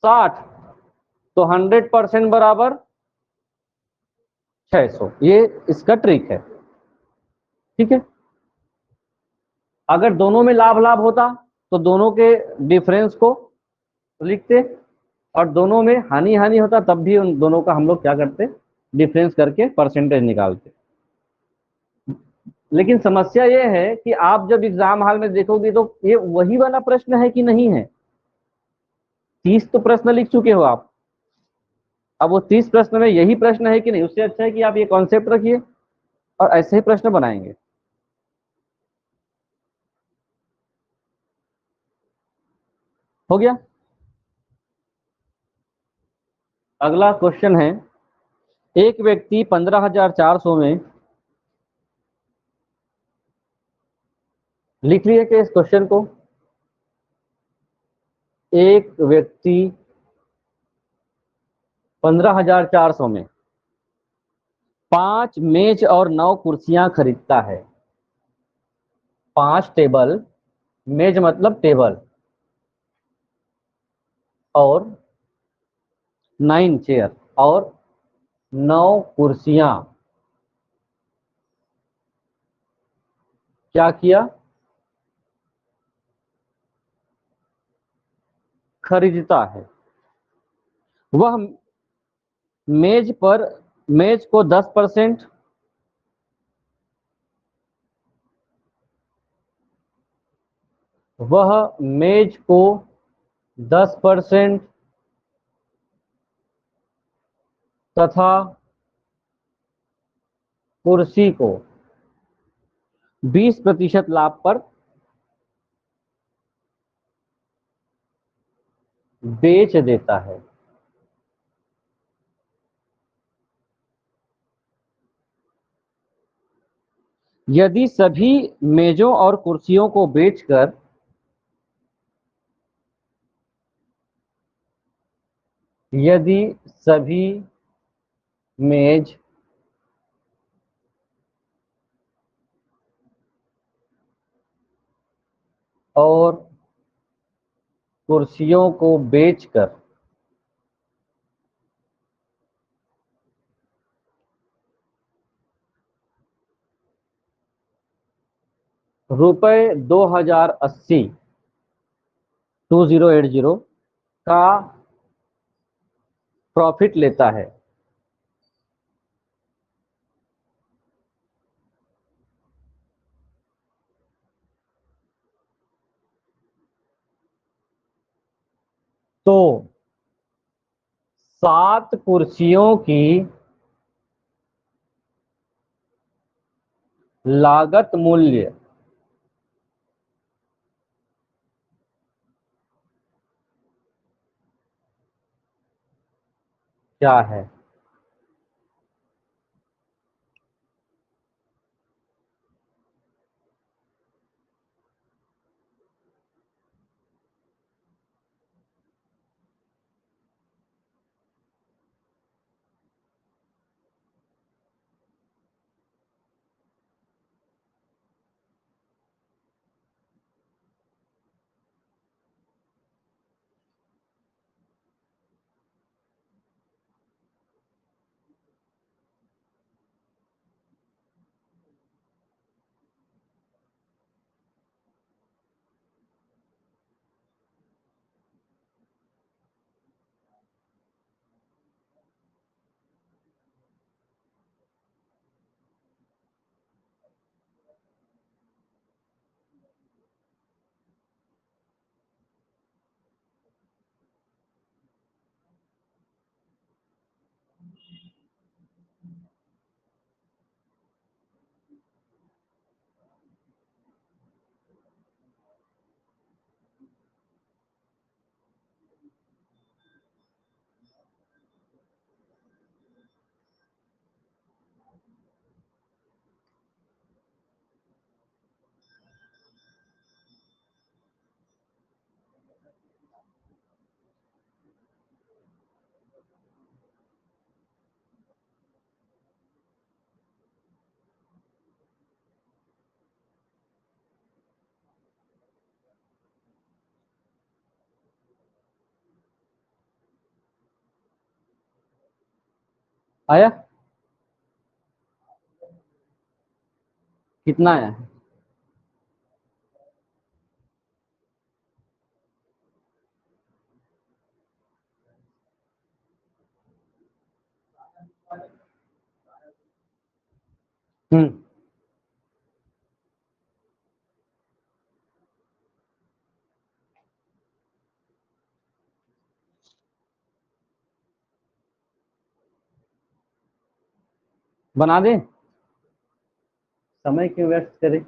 60, तो 100% बराबर 600। ये इसका ट्रिक है। ठीक है, अगर दोनों में लाभ लाभ होता तो दोनों के डिफरेंस को लिखते, और दोनों में हानि हानि होता तब भी उन दोनों का हम लोग क्या करते? डिफरेंस करके परसेंटेज निकालते। लेकिन समस्या ये है कि आप जब एग्जाम हॉल में देखोगे तो ये वही वाला प्रश्न है कि नहीं है? 30 तो प्रश्न लिख चुके हो आप। अब वो 30 प्रश्न में यही प्रश्न है कि नहीं? उससे अच्छा है कि आप ये कॉन्सेप्ट रखिए और ऐसे ही प्रश्न बनाएंगे। हो गया। अगला क्वेश्चन है, एक व्यक्ति 15,400 में, लिख लिए कि इस क्वेश्चन को, एक व्यक्ति 15,400 में 5 मेज और 9 कुर्सियां खरीदता है। 5 टेबल, मेज मतलब टेबल, और 9 चेयर और 9 कुर्सियां क्या किया? खरीदता है। वह मेज पर, मेज को 10%, वह मेज को 10% तथा कुर्सी को 20% लाभ पर बेच देता है। यदि सभी मेजों और कुर्सियों को बेचकर यदि सभी मेज और कुर्सियों को बेचकर रुपए 2080 2080 का प्रॉफिट लेता है, तो 7 कुर्सियों की लागत मूल्य क्या है? आया? कितना आया है? हम्म। बना दें? समय क्यों व्यस्त करें?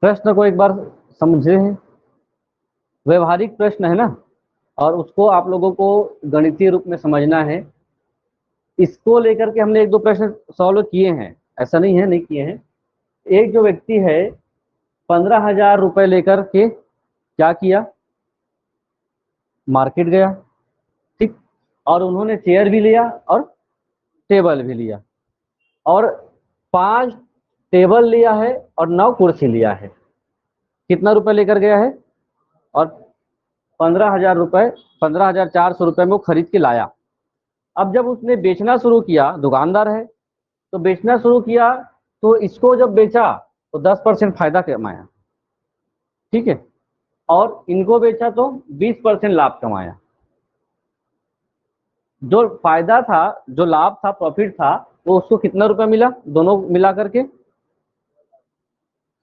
प्रश्न को एक बार समझे हैं, व्यवहारिक प्रश्न है ना, और उसको आप लोगों को गणितीय रूप में समझना है। इसको लेकर के हमने एक दो प्रश्न सॉल्व किए हैं, ऐसा नहीं है नहीं किए हैं। एक जो व्यक्ति है 15,000 रुपए लेकर के क्या किया, मार्केट गया, ठीक, और उन्होंने चेयर भी लिया और टेबल भी लिया, और 5 टेबल लिया है और 9 कुर्सी लिया है। कितना रुपए लेकर गया है? और 15,000 रुपए, 15,400 रुपए में वो खरीद के लाया। अब जब उसने बेचना शुरू किया, दुकानदार है तो बेचना शुरू किया, तो इसको जब बेचा तो 10% फायदा कमाया, ठीक है, और इनको बेचा तो 20% लाभ कमाया। जो फायदा था, जो लाभ था, प्रॉफिट था, वो उसको कितना रुपया मिला दोनों मिला करके?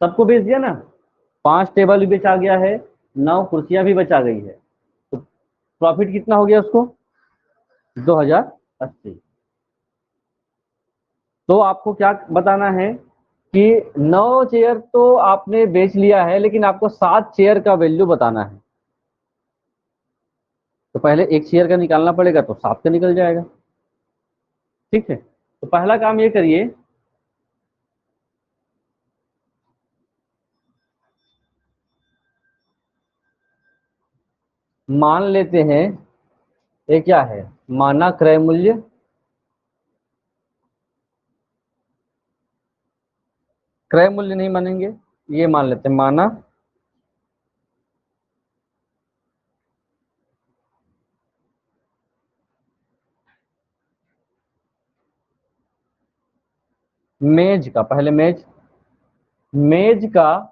सबको बेच दिया ना, 5 टेबल भी बेचा गया है, 9 कुर्सियां भी बचा गई है, तो प्रॉफिट कितना हो गया उसको? 2,080। तो आपको क्या बताना है कि 9 चेयर तो आपने बेच लिया है, लेकिन आपको 7 चेयर का वैल्यू बताना है। तो पहले एक चेयर का निकालना पड़ेगा, तो 7 का निकल जाएगा, ठीक है। तो पहला काम ये करिए, मान लेते हैं ये क्या है, माना क्रय मूल्य, क्रय मूल्य नहीं मानेंगे, ये मान लेते हैं माना मेज का, पहले मेज, मेज का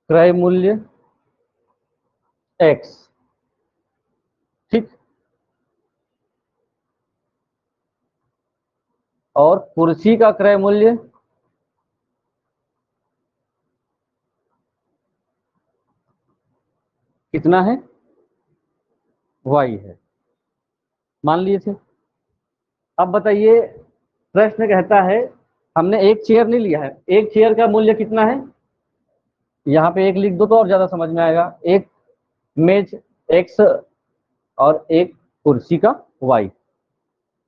क्रय मूल्य x, ठीक, और कुर्सी का क्रय मूल्य कितना है? y है, मान लिए थे। अब बताइए, प्रश्न कहता है, हमने एक चेयर नहीं लिया है, एक चेयर का मूल्य कितना है? यहाँ पे एक लिख दो तो और ज्यादा समझ में आएगा। एक मेज x और एक कुर्सी का y।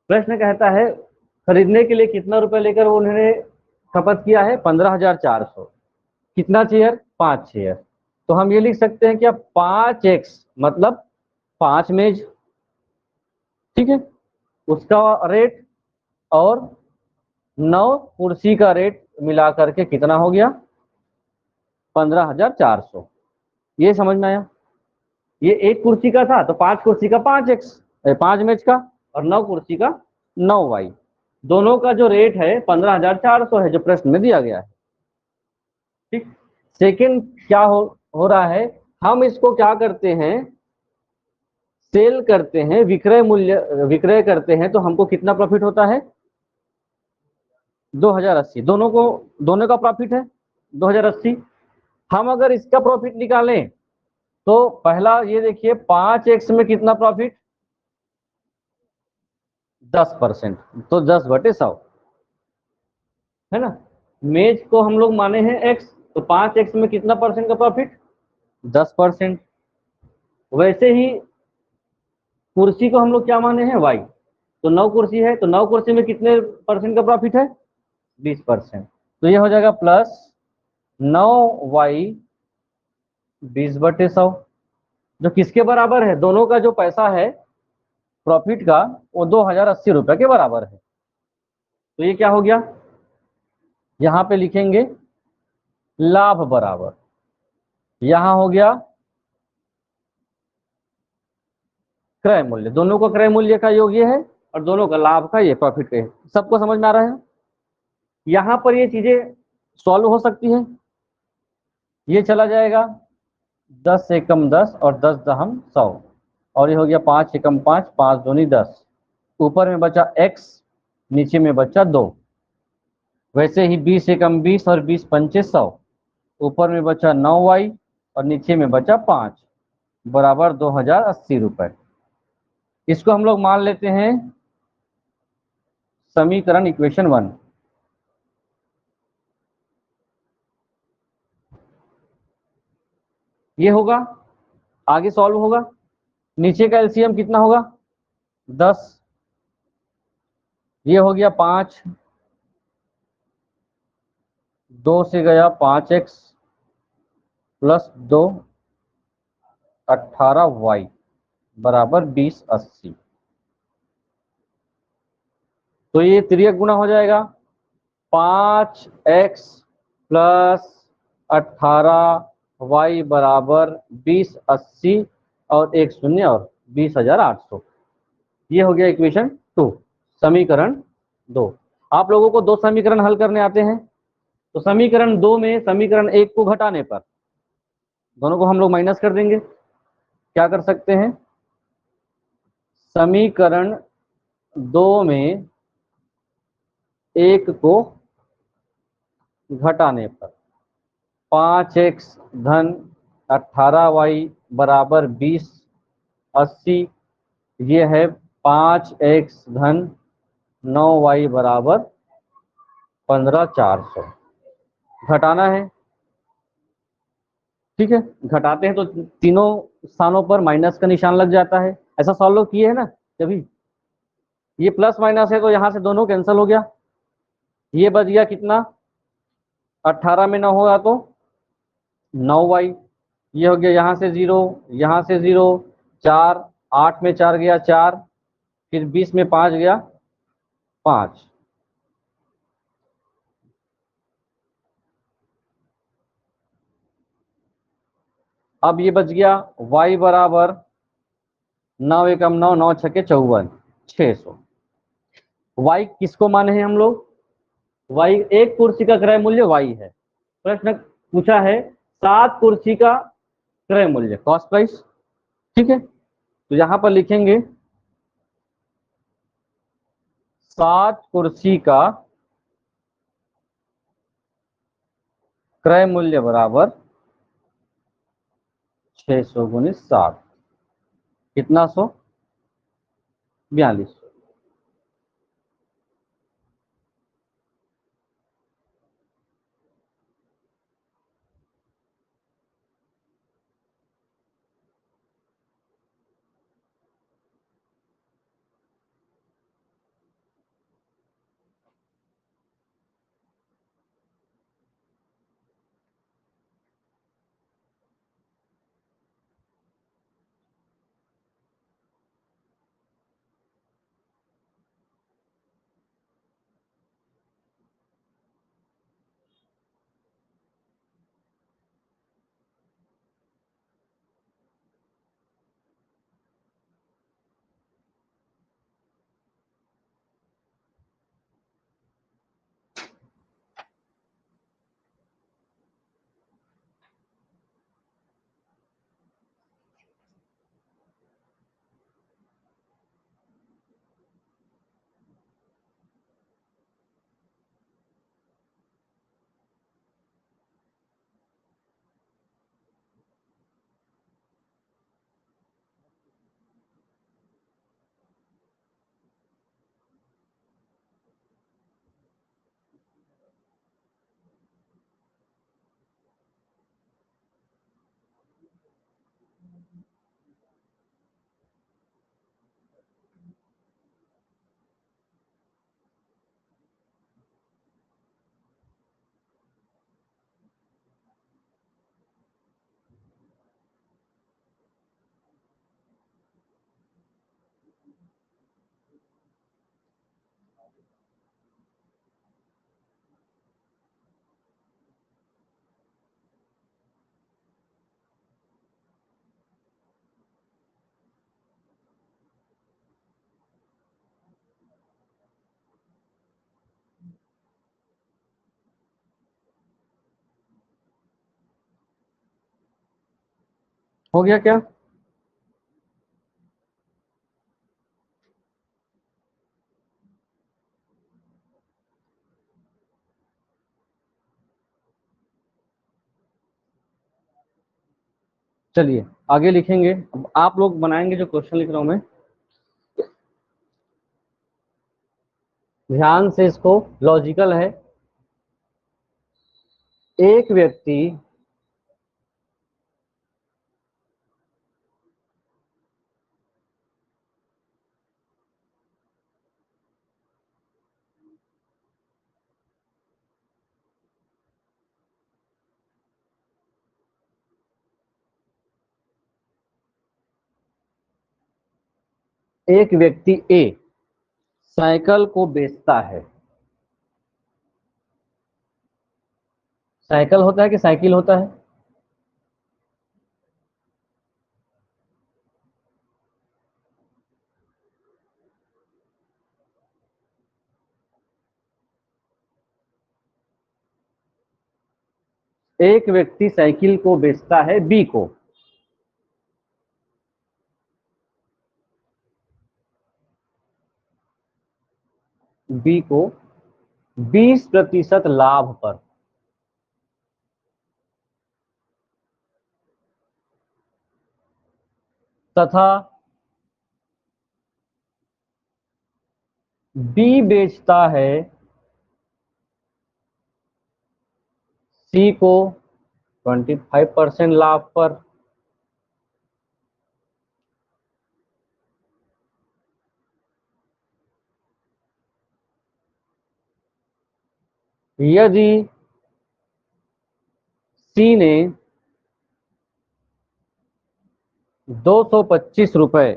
प्रश्न कहता है खरीदने के लिए कितना रुपए लेकर उन्होंने खपत किया है? 15,400। कितना चेयर? 5 चेयर। तो हम ये लिख सकते हैं कि अब 5x मतलब 5 मेज, ठीक है, उसका रेट और 9 कुर्सी का रेट मिला करके कितना हो गया? 15,400। ये समझ में आया? ये एक कुर्सी का था तो 5 कुर्सी का 5x, 5 मेज का, और 9 कुर्सी का 9y। दोनों का जो रेट है 15,400 है, जो प्रश्न में दिया गया है, ठीक। सेकंड क्या हो रहा है, हम इसको क्या करते हैं, सेल करते हैं, विक्रय मूल्य विक्रय करते हैं, तो हमको कितना प्रॉफिट होता है? 2,080। दोनों को, दोनों का प्रॉफिट है 2,080। हम अगर इसका प्रॉफिट निकालें तो पहला ये देखिए, 5x में कितना प्रॉफिट? 10%, तो 10/100 है ना। मेज को हम लोग माने हैं x, तो 5x में कितना परसेंट का प्रॉफिट? 10%। वैसे ही कुर्सी को हम लोग क्या माने हैं? y, तो 9 कुर्सी है, तो 9 कुर्सी में कितने परसेंट का प्रॉफिट है? 20%। तो ये हो जाएगा प्लस 9y 20/100, जो किसके बराबर है, दोनों का जो पैसा है प्रॉफिट का वो 2080 रुपए के बराबर है। तो ये क्या हो गया, यहां पे लिखेंगे लाभ बराबर, यहां हो गया क्रय मूल्य, दोनों का क्रय मूल्य का योग ये है और दोनों का लाभ का ये प्रॉफिट का है। सबको समझ में आ रहा है? यहां पर ये चीजें सॉल्व हो सकती है। ये चला जाएगा 10 एकम 10 और 10 दहम 100, और ये हो गया 5 एकम 5, 5 दूनी 10, ऊपर में बचा x, नीचे में बचा 2। वैसे ही 20 एकम 20 और 20 पंचे 100, ऊपर में बचा 9y और नीचे में बचा 5 बराबर 2080 रुपए। इसको हम लोग मान लेते हैं समीकरण इक्वेशन 1। ये होगा, आगे सॉल्व होगा, नीचे का एलसीएम कितना होगा 10, ये हो गया 5, 2 से गया 5x प्लस 2 18y बराबर 2080। तो ये तिर्यक गुणा हो जाएगा, 5x प्लस 18y बराबर 2080 और एक शून्य और 20,800। ये हो गया इक्वेशन 2, समीकरण 2। आप लोगों को दो समीकरण हल करने आते हैं, तो समीकरण 2 में समीकरण 1 को घटाने पर दोनों को हम लोग माइनस कर देंगे। क्या कर सकते हैं, समीकरण 2 में 1 को घटाने पर 5x धन 18y बराबर 2080, ये है 5x धन 9y बराबर 15,400। घटाना है, ठीक है, घटाते हैं तो तीनों स्थानों पर माइनस का निशान लग जाता है। ऐसा सॉल्व किए है ना कभी, ये प्लस माइनस है तो यहां से दोनों कैंसिल हो गया, ये बच गया कितना, 18 में 9 होगा तो 9y, ये हो गया यहाँ से 0, यहाँ से 0, 4, 8 में 4 गया 4, फिर 20 में 5 गया 5। अब ये बच गया y बराबर 9 एकम 9, 9 छके 54, 600। y किसको माने हैं हम लोग, y एक कुर्सी का क्रय मूल्य y है। प्रश्न पूछा है 7 कुर्सी का क्रय मूल्य, कॉस्ट प्राइस, ठीक है। तो यहां पर लिखेंगे 7 कुर्सी का क्रय मूल्य बराबर 600 गुणित 7, कितना 100, 42। हो गया क्या? चलिए आगे लिखेंगे। अब आप लोग बनाएंगे जो क्वेश्चन लिख रहा हूं मैं, ध्यान से इसको, लॉजिकल है। एक व्यक्ति एक व्यक्ति ए साइकिल को बेचता है। साइकिल होता है कि साइकिल होता है? एक व्यक्ति साइकिल को बेचता है बी को। बी को 20% लाभ पर, तथा बी बेचता है सी को 25% लाभ पर। यदि सी ने 225 रुपए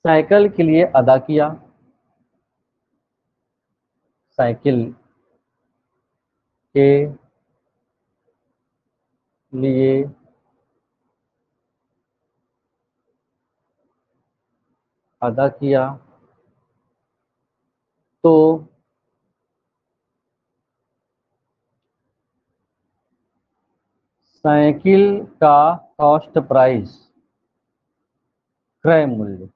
साइकिल के लिए अदा किया, साइकिल के लिए अदा किया, तो साइकिल का कॉस्ट प्राइस, क्रय मूल्य,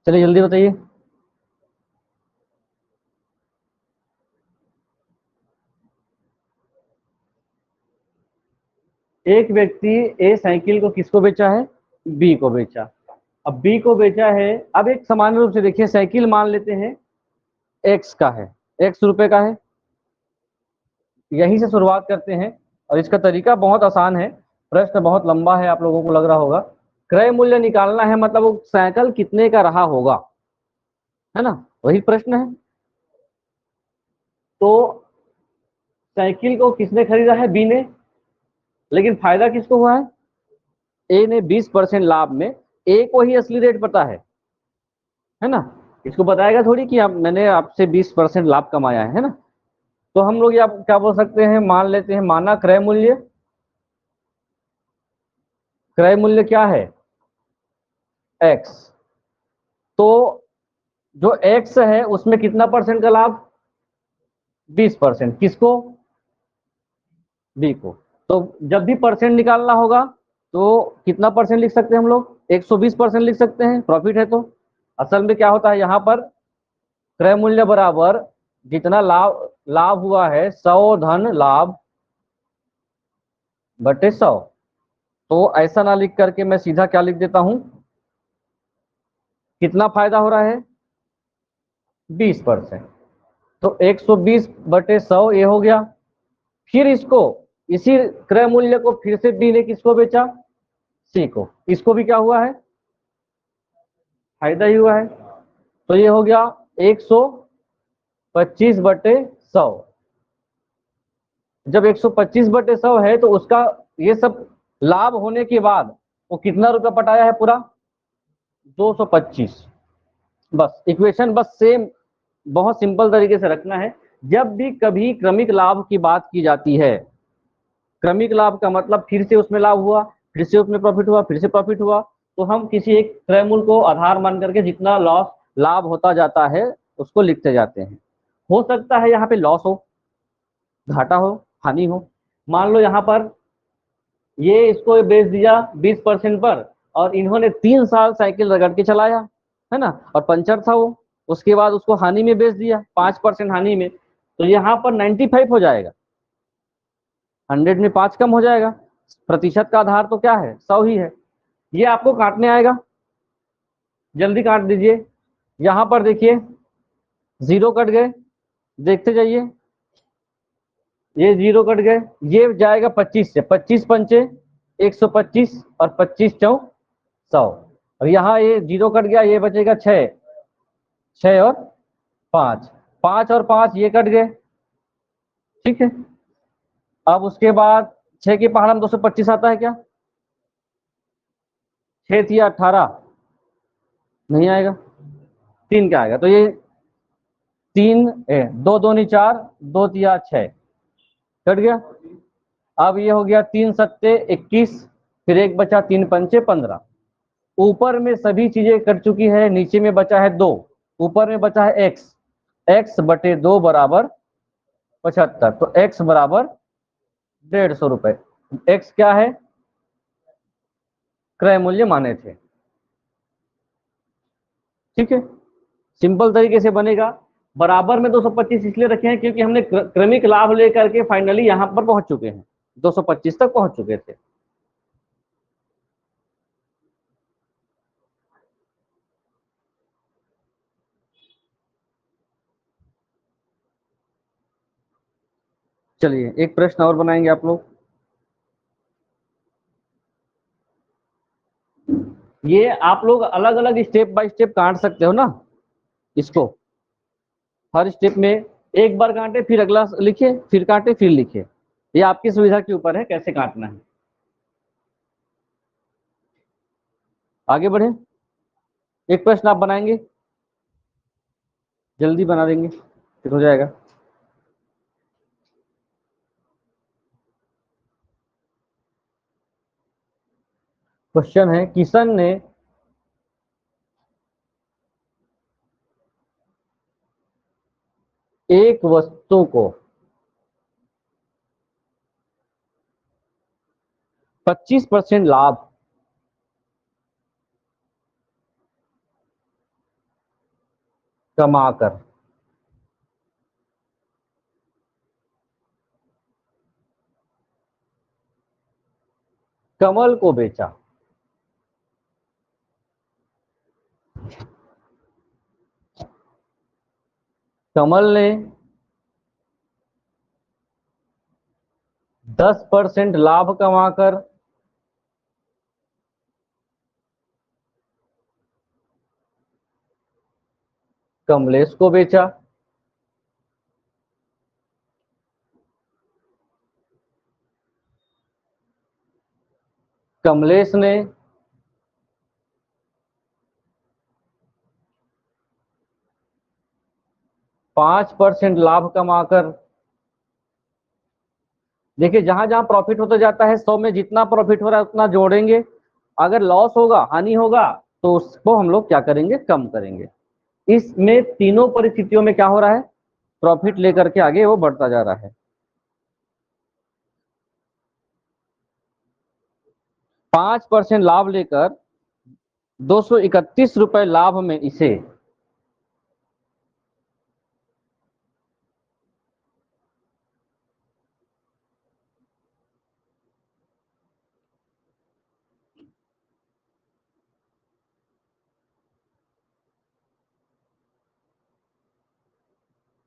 चलिए जल्दी बताइए। एक व्यक्ति ए साइकिल को किसको बेचा है, बी को बेचा। अब बी को बेचा है, अब एक सामान्य रूप से देखिए, साइकिल मान लेते हैं एक्स का है, एक्स रुपए का है, यहीं से शुरुआत करते हैं। और इसका तरीका बहुत आसान है, प्रश्न बहुत लंबा है, आप लोगों को लग रहा होगा। क्रय मूल्य निकालना है, मतलब वो साइकिल कितने का रहा होगा, है ना, वही प्रश्न है। तो साइकिल को किसने खरीदा है, बी ने, लेकिन फायदा किसको हुआ है, ए ने 20% लाभ में। ए को ही असली रेट पता है ना, इसको बताएगा थोड़ी कि आप मैंने आपसे 20% लाभ कमाया है ना। तो हम लोग या क्या बोल सकते हैं, मान लेते हैं, माना क्रय मूल्य, क्रय मूल्य क्या है, एक्स। तो जो एक्स है उसमें कितना परसेंट का लाभ, 20%, किसको, बी को। तो जब भी परसेंट निकालना होगा तो कितना परसेंट लिख सकते हैं हम लोग, 120% लिख सकते हैं, प्रॉफिट है तो। असल में क्या होता है यहाँ पर, क्रय मूल्य बराबर जितना लाभ लाभ हुआ है 100 धन लाभ बटे 100। तो ऐसा ना लिख करके मैं सीधा क्या लिख देता हूं, कितना फायदा हो रहा है, 20%। तो 120 बटे 100 ये हो गया। फिर इसको, इसी क्रय मूल्य को फिर से बी ने किसको बेचा, सी को, इसको भी क्या हुआ है, फायदा ही हुआ है। तो ये हो गया 125 बटे 100। जब 125 बटे 100 है तो उसका ये सब लाभ होने के बाद वो कितना रुपया पटाया है, पूरा 225। बस इक्वेशन बस सेम, बहुत सिंपल तरीके से रखना है। जब भी कभी क्रमिक लाभ की बात की जाती है, क्रमिक लाभ का मतलब फिर से उसमें लाभ हुआ, फिर से उसमें प्रॉफिट हुआ, फिर से प्रॉफिट हुआ, तो हम किसी एक क्रय मूल्य को आधार मान करके जितना लॉस लाभ होता जाता है उसको लिखते जाते हैं। हो सकता है यहाँ पे लॉस हो, घाटा हो, हानि हो। मान लो यहाँ पर ये इसको बेच दिया 20% पर, और इन्होंने 3 साल साइकिल रगड़ के चलाया, है ना, और पंचर था वो, उसके बाद उसको हानि में बेच दिया, 5% हानि में। तो यहाँ पर 95 हो जाएगा, 100 में 5 कम हो जाएगा। प्रतिशत का आधार तो क्या है, 100 ही है। ये आपको काटने आएगा, जल्दी काट दीजिए। यहाँ पर देखिए 0 कट गए, देखते जाइए, ये 0 कट गए, ये जाएगा 25 से, 25 पंचे 125 और 25 चौ 100। और यहाँ ये 0 कट गया, ये बचेगा 6, 6 और 5, 5 और 5 ये कट गए, ठीक है। अब उसके बाद 6 के पहाड़ में 225 आता है क्या, 6 या 18 नहीं आएगा, 3 क्या आएगा, तो ये 3 दो दूनी 4, 2 तिया 6 कट गया। अब ये हो गया 3 सत्ते 21, फिर एक बचा 3 पंचे 15। ऊपर में सभी चीजें कट चुकी है, नीचे में बचा है 2, ऊपर में बचा है x, x बटे 2 बराबर 75। तो x बराबर 150 रुपए। x क्या है, क्रय मूल्य माने थे, ठीक है। सिंपल तरीके से बनेगा। बराबर में 225 इसलिए रखे हैं क्योंकि हमने क्रमिक लाभ लेकर के फाइनली यहां पर पहुंच चुके हैं, 225 तक पहुंच चुके थे। चलिए एक प्रश्न और बनाएंगे आप लोग। ये आप लोग अलग अलग स्टेप बाय स्टेप काट सकते हो ना इसको, हर स्टेप में एक बार काटे, फिर अगला लिखे, फिर काटे, फिर लिखे। ये आपकी सुविधा के ऊपर है कैसे काटना है। आगे बढ़े, एक प्रश्न आप बनाएंगे, जल्दी बना देंगे, फिर हो जाएगा। क्वेश्चन है, किशन ने एक वस्तु को 25% लाभ कमाकर कमल को बेचा। कमल ने 10% लाभ कमाकर कमलेश को बेचा। कमलेश ने 5% लाभ कमाकर, देखिए जहां जहां प्रॉफिट होता जाता है 100 में जितना प्रॉफिट हो रहा है उतना जोड़ेंगे, अगर लॉस होगा, हानि होगा, तो उसको हम लोग क्या करेंगे, कम करेंगे। इसमें तीनों परिस्थितियों में क्या हो रहा है, प्रॉफिट लेकर के आगे वो बढ़ता जा रहा है। 5% लाभ लेकर 231 रुपए लाभ में इसे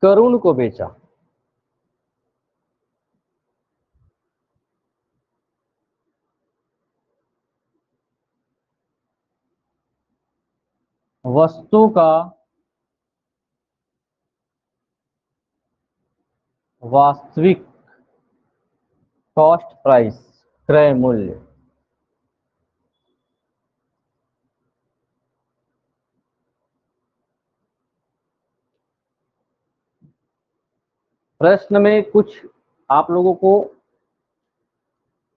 करुण को बेचा। वस्तु का वास्तविक कॉस्ट प्राइस, क्रय मूल्य, प्रश्न में कुछ आप लोगों को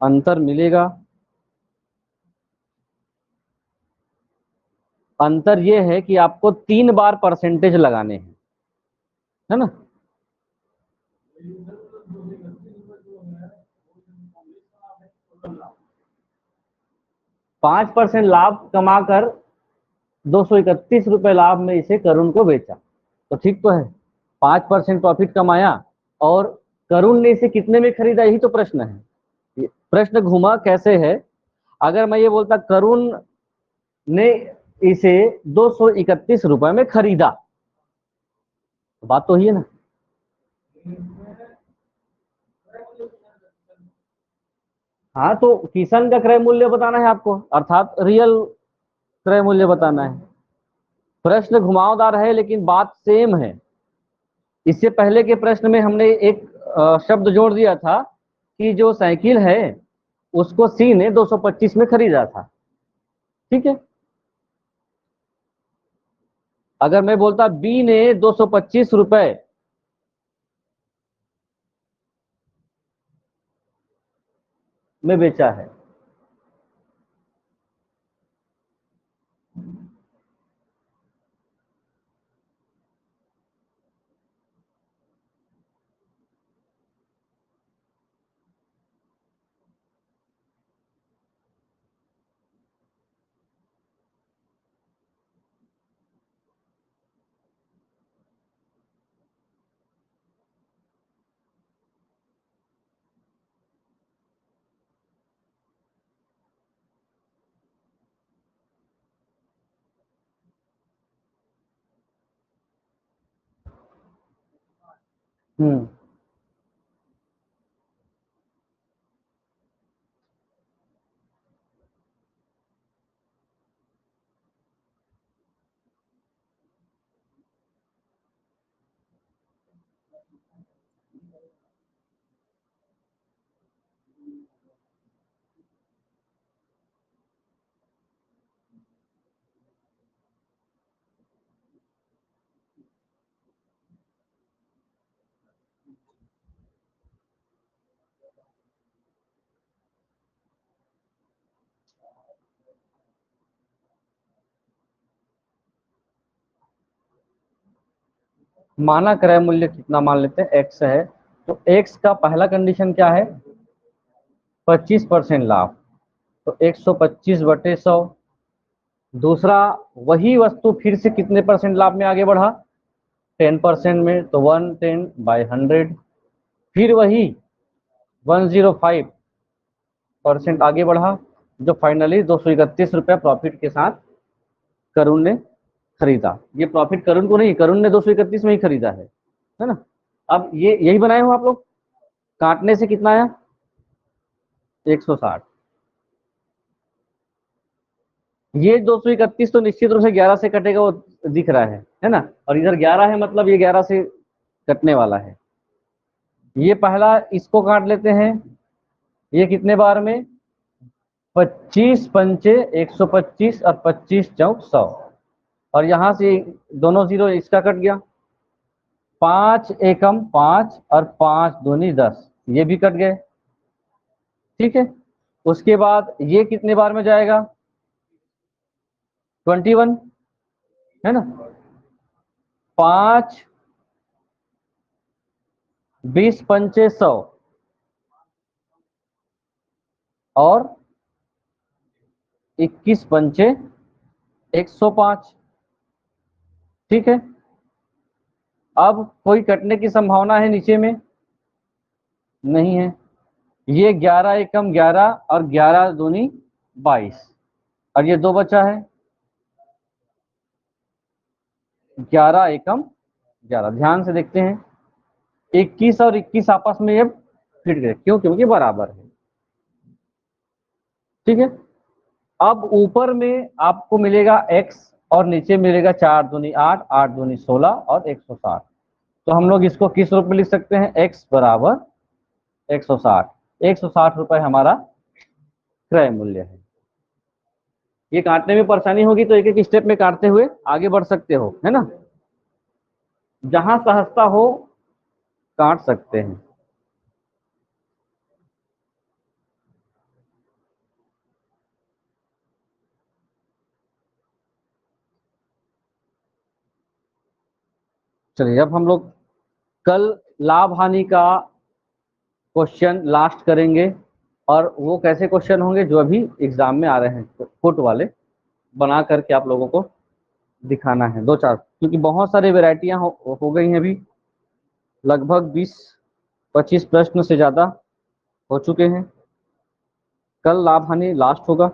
अंतर मिलेगा। अंतर यह है कि आपको 3 बार परसेंटेज लगाने हैं, है ना। पांच परसेंट लाभ कमाकर 231 रुपए लाभ में इसे करुण को बेचा, तो ठीक तो है। 5% प्रॉफिट कमाया और करुण ने इसे कितने में खरीदा, यही तो प्रश्न है। प्रश्न घुमा कैसे है, अगर मैं ये बोलता करुण ने इसे 231 रुपए में खरीदा, तो बात तो ही है ना। हाँ, तो किशन का क्रय मूल्य बताना है आपको, अर्थात रियल क्रय मूल्य बताना है। प्रश्न घुमावदार है लेकिन बात सेम है। इससे पहले के प्रश्न में हमने एक शब्द जोड़ दिया था कि जो साइकिल है उसको सी ने 225 में खरीदा था, ठीक है। अगर मैं बोलता बी ने 225 रुपए में बेचा है, माना क्रय मूल्य कितना मान लेते हैं, एक्स है, तो एक्स का पहला कंडीशन क्या है, 25% लाभ, तो 125/100। दूसरा, वही वस्तु फिर से कितने परसेंट लाभ में आगे बढ़ा, 10% में, तो 110/100। फिर वही 105% आगे बढ़ा, जो फाइनली 231 रुपये प्रॉफिट के साथ करुण ने खरीदा। ये प्रॉफिट करुण को नहीं, करुण ने 231 में ही खरीदा है ना। अब ये यही बनाए हो आप लोग, काटने से कितना आया 160। ये 231 तो निश्चित रूप से 11 से कटेगा, वो दिख रहा है ना। और इधर 11 है, मतलब ये 11 से कटने वाला है। ये पहला इसको काट लेते हैं, ये कितने बार में 25 पंचे 125 और 25 चौक 100। और यहां से दोनों जीरो इसका कट गया, 5 एकम 5 और 5 दूनी 10, ये भी कट गए। ठीक है, उसके बाद ये कितने बार में जाएगा 21, है ना। 5 20 पंचे 100 और 21 पंचे 105। ठीक है, अब कोई कटने की संभावना है नीचे में नहीं है। ये 11 एकम 11 और 11 दूनी 22, और ये 2 बचा है 11 एकम 11। ध्यान से देखते हैं, 21 और 21 आपस में ये फिट गए, क्यों, क्योंकि बराबर है। ठीक है, अब ऊपर में आपको मिलेगा x और नीचे मिलेगा 4 दूनी 8, 8 दूनी 16 और 160। तो हम लोग इसको किस रूप में लिख सकते हैं, x बराबर 160। 160 रुपए हमारा क्रय मूल्य है। ये काटने में परेशानी होगी तो एक एक स्टेप में काटते हुए आगे बढ़ सकते हो, है ना। जहां सहजता हो काट सकते हैं। चलिए, अब हम लोग कल लाभ हानि का क्वेश्चन लास्ट करेंगे, और वो कैसे क्वेश्चन होंगे जो अभी एग्जाम में आ रहे हैं फुट वाले, बना करके आप लोगों को दिखाना है 2-4, क्योंकि बहुत सारी वेराइटियां हो गई हैं अभी, लगभग 20-25 प्रश्न से ज़्यादा हो चुके हैं। कल लाभ हानि लास्ट होगा।